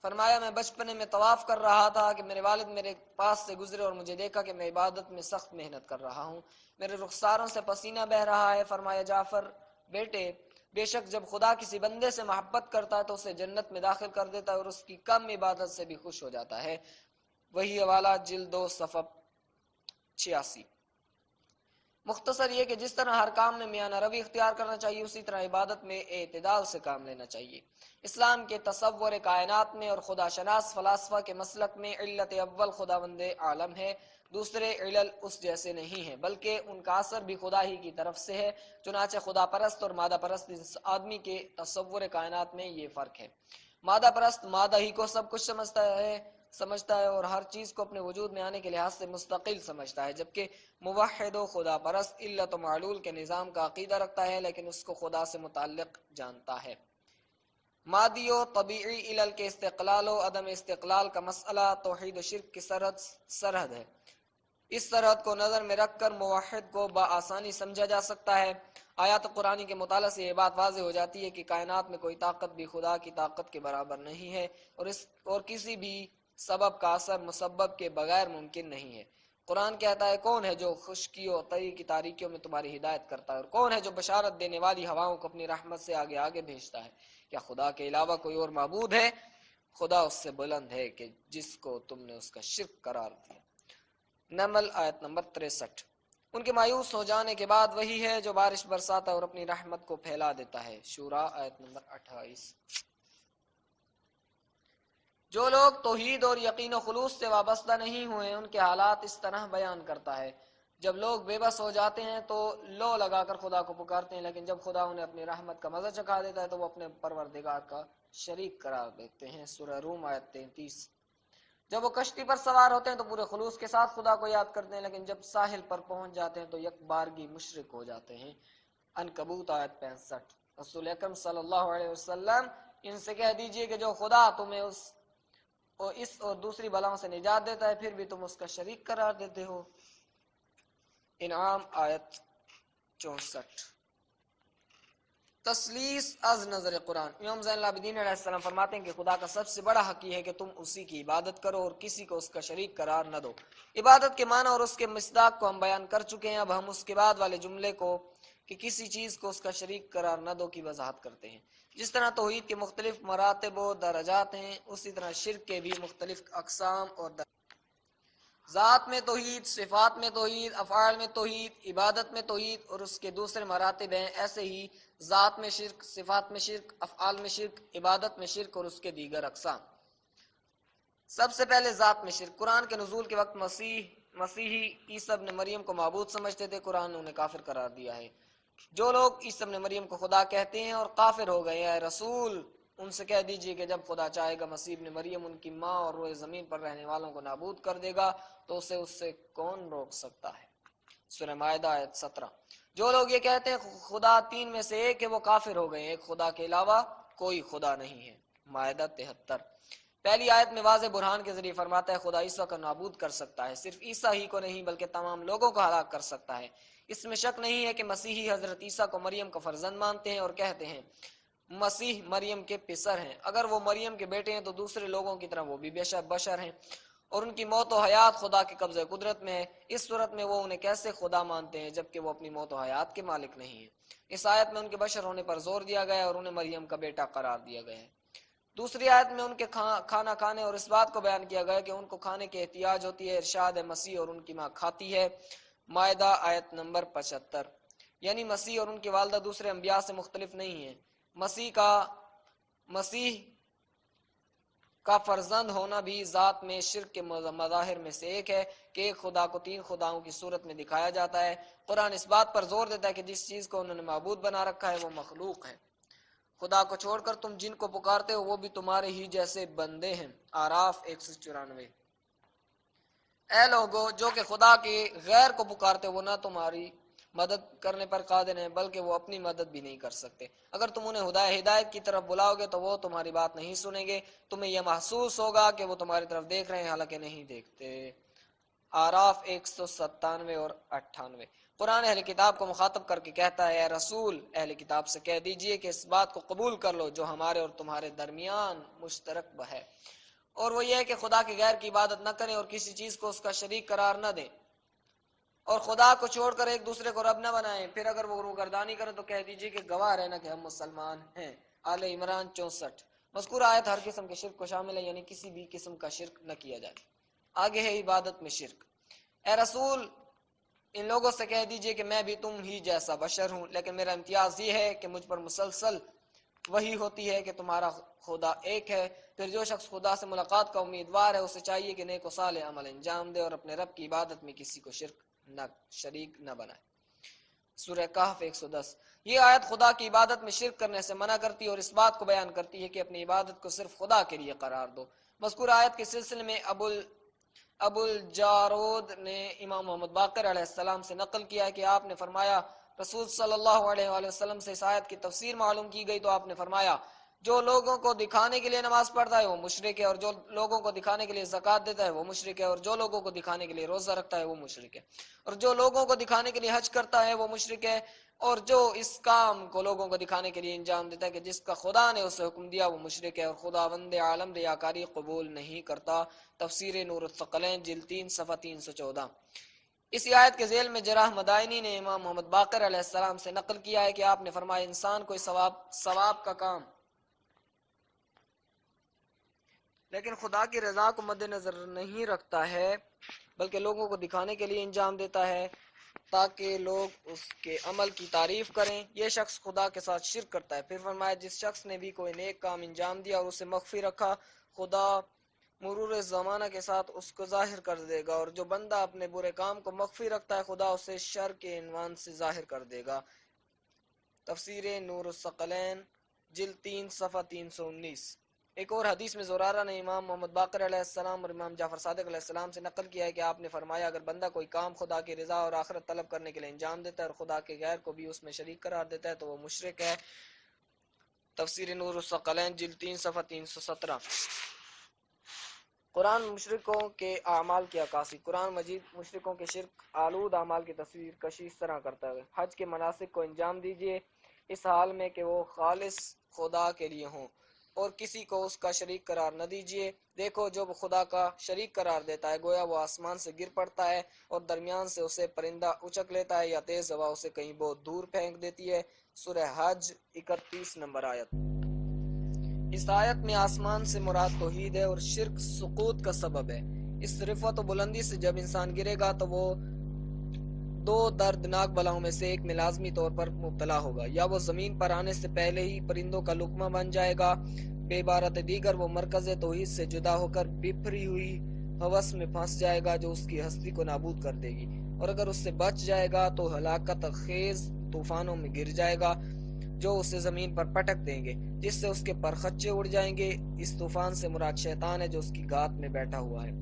B: فرمایا میں بچپنے میں طواف کر رہا تھا کہ میرے والد میرے پاس سے گزرے اور مجھے دیکھا کہ میں عبادت میں سخت محنت کر رہا ہوں، میرے رخساروں سے پسینہ بہ رہا ہے۔ فرمایا جعفر بیٹے بے شک جب خدا کسی بندے سے محبت کرتا ہے تو اسے جنت میں داخل کر دیتا ہے اور اس کی کم عبادت سے بھی خوش ہو جاتا ہے۔ وہی حوالہ جلد 2 صفحہ 86۔ مختصر یہ کہ جس طرح ہر کام میں میانہ روی اختیار کرنا چاہیے اسی طرح عبادت میں اعتدال سے کام لینا چاہیے۔ اسلام کے تصور کائنات میں اور خدا شناس فلاسفہ کے مسلک میں علت اول خداوند عالم ہے، دوسرے علل اس جیسے نہیں ہیں بلکہ ان کا اثر بھی خدا ہی کی طرف سے ہے۔ چنانچہ خدا پرست اور مادہ پرست اس آدمی کے تصور کائنات میں یہ فرق ہے۔ مادہ پرست مادہ ہی کو سب کچھ سمجھتا ہے اور ہر چیز کو اپنے وجود میں آنے کے لحاظ سے مستقل سمجھتا ہے، جبکہ موحد و خدا پرست علت و معلول کے نظام کا عقیدہ رکھتا ہے لیکن اس کو خدا سے متعلق جانتا ہے۔ مادی و طبیعی علل کے استقلال و عدم استقلال کا مسئلہ توحید و شرک کی سرحد ہے۔ اس سرحد کو نظر میں رکھ کر موحد کو بآسانی سمجھا جا سکتا ہے۔ آیات قرآنی کے مطالعہ سے یہ بات واضح ہو جاتی ہے کہ کائنات میں کوئی طاقت بھی خدا کی طاقت کے برابر نہیں ہے اور کسی بھی سبب کا اثر مسبب کے بغیر ممکن نہیں ہے۔ قرآن کہتا ہے کون ہے جو خشکیوں اور تری کی تاریکیوں میں تمہاری ہدایت کرتا ہے، اور کون ہے جو بشارت دینے والی ہوائوں کو اپنی رحمت سے آگے آگے بھیجتا ہے؟ کیا خدا کے علاوہ کوئی اور معبود ہے؟ خدا اس سے بلند ہے کہ جس کو تم نے اس کا شرک قرار دیا۔ نمل آیت نمبر 63۔ ان کے مایوس ہو جانے کے بعد وہی ہے جو بارش برساتا ہے اور اپنی رحمت کو پھیلا دیتا ہے۔ شورا آیت نمبر 28۔ جو لوگ توحید اور یقین و خلوص سے وابستہ نہیں ہوئے ان کے حالات اس طرح بیان کرتا ہے، جب لوگ بے بس ہو جاتے ہیں تو لو لگا کر خدا کو پکارتے ہیں، لیکن جب خدا انہیں اپنی رحمت کا مزہ چکھا دیتا ہے تو وہ اپنے پروردگار کا شریک قرار دیتے ہیں۔ سورہ روم آیت 33۔ جب وہ کشتی پر سوار ہوتے ہیں تو پورے خلوص کے ساتھ خدا کو یاد کرتے ہیں، لیکن جب ساحل پر پہنچ جاتے ہیں تو یک بارگی مشرک ہو جاتے ہیں۔ عنکبوت آیت 65۔ رسول اکرم صلی اللہ علیہ وسلم ان سے کہہ دیجئے کہ جو خدا تمہیں اس اور دوسری بلاؤں سے نجات دیتا ہے پھر بھی تم اس کا شریک قرار دیتے ہو۔ انعام آیت 64۔ تسلیس از نظر قرآن۔ امام زین العابدین علیہ السلام فرماتے ہیں کہ خدا کا سب سے بڑا حق یہ ہے کہ تم اسی کی عبادت کرو اور کسی کو اس کا شریک قرار نہ دو۔ عبادت کے معنی اور اس کے مصداق کو ہم بیان کر چکے ہیں، اب ہم اس کے بعد والے جملے کو کہ کسی چیز کو اس کا شریک قرار نہ دو کی وضاحت کرتے ہیں۔ جس طرح توحید کے مختلف مراتب و درجات ہیں اسی طرح شرک کے بھی مختلف اقسام اور درجات۔ ذات میں توحید، صفات میں توحید، افعال میں توحید، عبادت میں توحید اور اس کے دوسرے مراتب ہیں، ایسے ہی ذات میں شرک، صفات میں شرک، افعال میں شرک، عبادت میں شرک اور اس کے دیگر اقسام۔ سب سے پہلے ذات میں شرک۔ قرآن کے نزول کے وقت مسیحی عیسی ابن مریم کو معبود سمجھتے تھے، قرآن نے انہیں کافر قرار دیا ہے۔ جو لوگ عیسی ابن مریم کو خدا کہتے ہیں اور کافر ہو گئے ہیں، رسول ان سے کہہ دیجئے کہ جب خدا چاہے گا مسیح ابن مریم ان کی ماں اور روئے زمین پر رہنے والوں کو نابود کر دے گا تو اسے اس سے کون روک سکتا ہے؟ سورہ مائدہ آیت 17۔ جو لوگ یہ کہتے ہیں خدا تین میں سے ایک ہے، وہ کافر ہو گئے ہیں، ایک خدا کے علاوہ کوئی خدا نہیں ہے۔ مائدہ 73۔ پہلی آیت میں واضح برہان کے ذریعے فرماتا ہے خدا عیسیٰ کو نابود کر سکتا ہے، صرف عیسیٰ ہی کو نہیں بلکہ تمام لوگوں کو ہلاک کر سکتا ہے۔ اس میں شک نہیں ہے کہ مسیحی حضرت عیسیٰ کو مریم کا فرزند مانتے ہیں اور کہتے ہیں مسیح مریم کے پسر ہیں۔ اگر وہ مریم کے بیٹے ہیں تو دوسرے لوگوں کی طرح وہ بھی بشر ہیں اور ان کی موت و حیات خدا کے قبضہ قدرت میں ہے۔ اس صورت میں وہ انہیں کیسے خدا مانتے ہیں جبکہ وہ اپنی موت و حیات کے مالک نہیں ہیں؟ اس آیت میں ان کے بشر ہونے پر زور دیا گیا ہے اور انہیں مریم کا بیٹا قرار دیا گیا ہے۔ دوسری آیت میں ان کے کھانا کھانے اور اس بات کو بیان کیا گیا ہے کہ ان کو کھانے کی احتیاج ہوتی ہے، ارشاد ہے مسیح اور ان کی ماں کھاتی ہے۔ مائدہ آیت نمبر 75۔ یعنی مسیح اور ان کی والدہ دوسرے انبیاء سے مختلف نہیں ہیں۔ مسیح کا فرزند ہونا بھی ذات میں شرک کے مظاہر میں سے ایک ہے کہ ایک خدا کو تین خداؤں کی صورت میں دکھایا جاتا ہے۔ قرآن اس بات پر زور دیتا ہے کہ جس چیز کو انہوں نے معبود بنا رکھا ہے وہ مخلوق ہے۔ خدا کو چھوڑ کر تم جن کو پکارتے ہو وہ بھی تمہارے ہی جیسے بندے ہیں۔ آراف 194۔ اے لوگو جو کہ خدا کے غیر کو پکارتے وہ نہ تمہاری مدد کرنے پر قادر ہیں بلکہ وہ اپنی مدد بھی نہیں کر سکتے۔ اگر تم انہیں ہدایت کی طرف بلاؤ گے تو وہ تمہاری بات نہیں سنیں گے، تمہیں یہ محسوس ہوگا کہ وہ تمہاری طرف دیکھ رہے ہیں حالانکہ نہیں دیکھتے۔ آراف 197 اور 98۔ قرآن اہل کتاب کو مخاطب کر کے کہتا ہے اے رسول اہل کتاب سے کہہ دیجئے کہ اس بات کو قبول کر لو جو ہمارے اور تمہارے درمیان مشترک ہے، اور وہ یہ ہے کہ خدا کے غیر کی عبادت نہ کریں اور کسی چیز کو اس کا شریک قرار نہ دیں اور خدا کو چھوڑ کر ایک دوسرے کو رب نہ بنائیں۔ پھر اگر وہ روگردانی کریں تو کہہ دیجئے کہ گواہ رہنا کہ ہم مسلمان ہیں۔ آل عمران 64۔ مذکورہ آیت ہر قسم کے شرک کو شامل ہے، یعنی کسی بھی قسم کا شرک نہ کیا جائے۔ آگے ہے عبادت میں شرک۔ اے رسول ان لوگوں سے کہہ دیجئے کہ میں بھی تم ہی جیسا بشر ہوں، لیکن میرا امتیاز یہ ہے کہ مجھ پر مسلسل وہی ہوتی ہے کہ تمہارا خدا ایک ہے۔ پھر جو شخص خدا سے ملاقات کا امیدوار ہے اسے چاہیے کہ نیک و صالح عمل انجام دے اور اپنے رب کی عبادت میں کسی کو شریک نہ بنائے۔ سورہ کہف 110۔ یہ آیت خدا کی عبادت میں شرک کرنے سے منع کرتی ہے اور اس بات کو بیان کرتی ہے کہ اپنی عبادت کو صرف خدا کے لیے قرار دو۔ مذکورہ آیت کے سلسلے میں ابو الجارود نے امام محمد باقر علیہ السلام سے نقل کیا ہے کہ آپ نے فرمایا رسول صلی اللہ علیہ وآلہ وسلم سے اس آیت کی تفسیر معلوم کی گئی تو آپ نے فرمایا جو لوگوں کو دکھانے کے لیے نماز پڑھتا ہے وہ مشرک ہے، اور جو لوگوں کو دکھانے کے لیے زکوٰۃ دیتا ہے وہ مشرک ہے، اور جو لوگوں کو دکھانے کے لیے روزہ رکھتا ہے وہ مشرک ہے، اور جو لوگوں کو دکھانے کے لیے حج کرتا ہے وہ مشرک ہے، اور جو اس کام کو لوگوں کو دکھانے کے لیے انجام دیتا ہے کہ جس کا خدا نے اسے حکم دیا وہ مشرک ہے، اور خداوند عالم ریاکاری قبول نہیں کرتا۔ تفسیر نور الثقلین جلد 3 صفحہ 314۔ اسی آیت کے ذیل میں جراح مدائنی نے امام محمد باقر علیہ السلام سے نقل کیا ہے کہ آپ نے فرمایا انسان کوئی ثواب کا کام لیکن خدا کی رضا کو مد نظر نہیں رکھتا ہے بلکہ لوگوں کو دکھانے کے لیے انجام دیتا ہے تاکہ لوگ اس کے عمل کی تعریف کریں، یہ شخص خدا کے ساتھ شرک کرتا ہے۔ پھر فرمایا جس شخص نے بھی کوئی نیک کام انجام دیا اور اسے مخفی رکھا خدا مرور زمانہ کے ساتھ اس کو ظاہر کر دے گا، اور جو بندہ اپنے برے کام کو مخفی رکھتا ہے خدا اسے شر کے عنوان سے ظاہر کر دے گا۔ تفسیر نور الثقلین جلد 3 صفحہ 319۔ ایک اور حدیث میں زرارہ نے امام محمد باقر علیہ السلام اور امام جعفر صادق علیہ السلام سے نقل کیا ہے کہ آپ نے فرمایا اگر بندہ کوئی کام خدا کی رضا اور آخرت طلب کرنے کے لیے انجام دیتا ہے اور خدا کے غیر کو بھی اس میں شریک قرار دیتا ہے تو وہ مشرک ہے۔ تفسیر نور الثقلین جلد 3 صفحہ 317۔ قرآن مشرکوں کے اعمال کی عکاسی۔ قرآن مجید مشرکوں کے شرک آلود اعمال کی تصویر کشی اس طرح کرتا ہے حج کے مناسک کو انجام دیجیے اس حال میں کہ وہ خالص خدا کے لیے ہوں اور کسی کو اس کا شریک قرار نہ دیجیے۔ دیکھو جو خدا کا شریک قرار دیتا ہے گویا وہ آسمان سے گر پڑتا ہے اور درمیان سے اسے پرندہ اچک لیتا ہے یا تیز ہوا اسے کہیں بہت دور پھینک دیتی ہے۔ سورہ حج 31 نمبر آیت۔ اس آیت میں آسمان سے مراد توحید ہے اور شرک سقوط کا سبب ہے۔ اس رفعت و بلندی سے جب انسان گرے گا تو وہ دو دردناک بلاؤں میں سے ایک میں لازمی طور پر مبتلا ہوگا، یا وہ زمین پر آنے سے پہلے ہی پرندوں کا لقمہ بن جائے گا، بے عبارت دیگر وہ مرکز توحید سے جدا ہو کر بپھری ہوئی ہوس میں پھنس جائے گا جو اس کی ہستی کو نابود کر دے گی، اور اگر اس سے بچ جائے گا تو ہلاکت خیز طوفانوں میں گر جائے گا جو اسے زمین پر پٹک دیں گے، جس سے اس کے پرخچے اڑ جائیں گے۔ اس طوفان سے مراد شیطان ہے جو اس کی گات میں بیٹھا ہوا ہے۔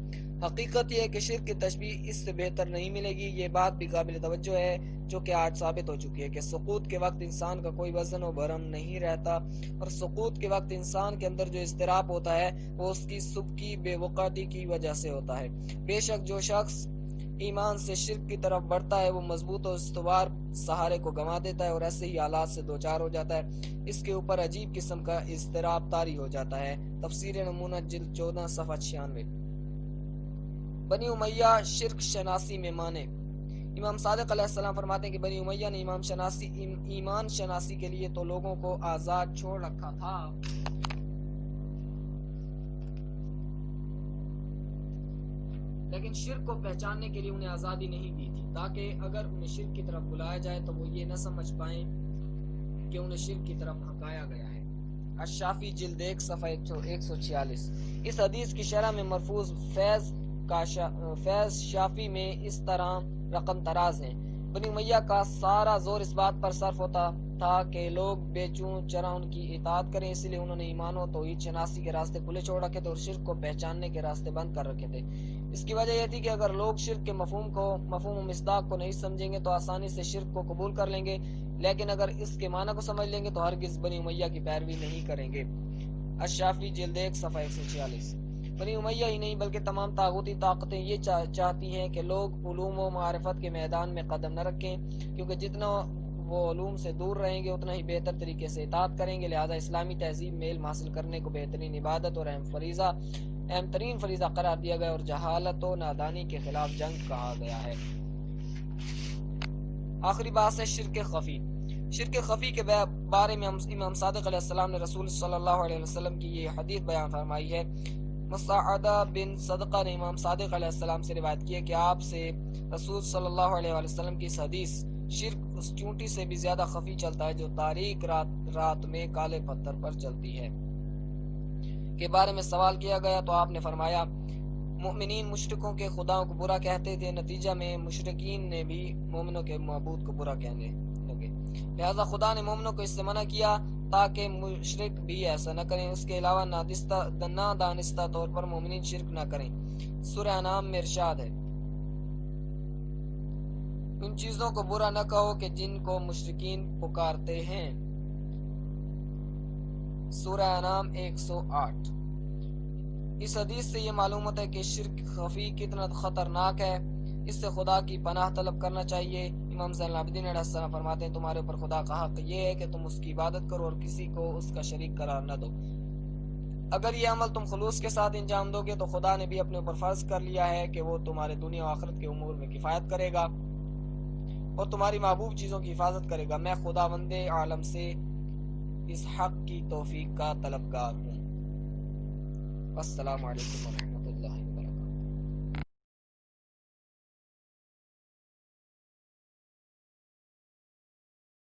B: حقیقت یہ ہے کہ شرک کی تشبیہ اس سے بہتر نہیں ملے گی۔ یہ بات بھی قابل توجہ ہے جو کہ آج ثابت ہو چکی ہے کہ سقوط کے وقت انسان کا کوئی وزن و بھرم نہیں رہتا، اور سقوط کے وقت انسان کے اندر جو اضطراب ہوتا ہے وہ اس کی سبکی بے وقعتی کی وجہ سے ہوتا ہے۔ بے شک جو شخص ایمان سے شرک کی طرف بڑھتا ہے وہ مضبوط و استوار سہارے کو گنوا دیتا ہے اور ایسے ہی حالات سے دوچار ہو جاتا ہے۔ اس کے اوپر عجیب قسم کا اضطراب طاری ہو جاتا ہے۔ تفسیر نمونہ جلد 14 صفحہ 96۔ بنی امیہ شرک شناسی میں مانے۔ امام صادق علیہ السلام فرماتے ہیں کہ بنی امیہ نے ایمان شناسی کے لیے تو لوگوں کو آزاد چھوڑ رکھا تھا، لیکن شرک کو پہچاننے کے لیے انہیں آزادی نہیں دی تھی، تاکہ اگر انہیں شرک کی طرف بلایا جائے تو وہ یہ نہ سمجھ پائیں کہ انہیں شرک کی طرف ہکایا گیا ہے۔ الشافی جلد 1 صفحہ 146۔ اس حدیث کی شرح میں مرفوع فیض شافی میں اس طرح رقم تراز ہیں۔ بنی امیہ کا سارا زور اس بات پر صرف ہوتا تھا کہ لوگ بے چون چرا ان کی اطاعت کریں، اس لیے انہوں نے ایمان و توحید شناسی کے راستے کھلے چھوڑ رکھے تھے اور شرک کو پہچاننے کے راستے بند کر رکھے تھے۔ اس کی وجہ یہ تھی کہ اگر لوگ شرک کے مفہوم و مصداق کو نہیں سمجھیں گے تو آسانی سے شرک کو قبول کر لیں گے، لیکن اگر اس کے معنی کو سمجھ لیں گے تو ہرگز بنی امیہ کی پیروی نہیں کریں گے۔ الشافی جلد 1 صفحہ 146۔ بنی امیہ ہی نہیں بلکہ تمام طاغوتی طاقتیں یہ چاہتی ہیں کہ لوگ علوم و معرفت کے میدان میں قدم نہ رکھیں، کیونکہ جتنا وہ علوم سے دور رہیں گے اتنا ہی بہتر طریقے سے اطاعت کریں گے، لہذا اسلامی تہذیب میں علم حاصل کرنے کو بہترین عبادت اور اہم ترین فریضہ قرار دیا گیا اور جہالت و نادانی کے خلاف جنگ کہا گیا ہے۔ آخری بات ہے شرک خفی۔ شرک خفی کے بارے میں امام صادق علیہ السلام نے رسول صلی اللہ علیہ وسلم کی یہ حدیث بیان فرمائی ہے۔ مسعدہ بن صدقہ نے امام صادق علیہ السلام سے روایت کی ہے کہ آپ سے رسول صلی اللہ علیہ وسلم کی اس حدیث شرک اس چونٹی سے بھی زیادہ خفی چلتا ہے جو تاریک رات میں کالے پتھر پر چلتی ہے کے بارے میں سوال کیا گیا تو آپ نے فرمایا مؤمنین مشرکوں کے خداؤں کو برا کہتے تھے، نتیجہ میں مشرکین نے بھی مومنوں کے معبود کو برا کہنے لگے، لہذا خدا نے مومنوں کو اس سے منع کیا تاکہ مشرک بھی ایسا نہ کریں۔ اس کے علاوہ نہ دانستہ طور پر مومنین شرک نہ کریں۔ سورہ انعام میں ارشاد ہے ان چیزوں کو برا نہ کہو کہ جن کو مشرکین پکارتے ہیں۔ سورہ انعام 108۔ اس حدیث سے یہ معلوم ہوتا ہے کہ شرک خفی کتنا خطرناک ہے، اس سے خدا کی پناہ طلب کرنا چاہیے۔ امام زین العابدین علیہ السلام فرماتے ہیں تمہارے اوپر خدا کا حق یہ ہے کہ تم اس کی عبادت کرو اور کسی کو اس کا شریک قرار نہ دو۔ اگر یہ عمل تم خلوص کے ساتھ انجام دو گے تو خدا نے بھی اپنے اوپر فرض کر لیا ہے کہ وہ تمہارے دنیا و آخرت کے امور میں کفایت کرے گا اور تمہاری محبوب چیزوں کی حفاظت کرے گا۔ میں خداوند عالم سے اس حق کی توفیق کا طلبگار ہوں۔ السلام علیکم ورحمۃ اللہ۔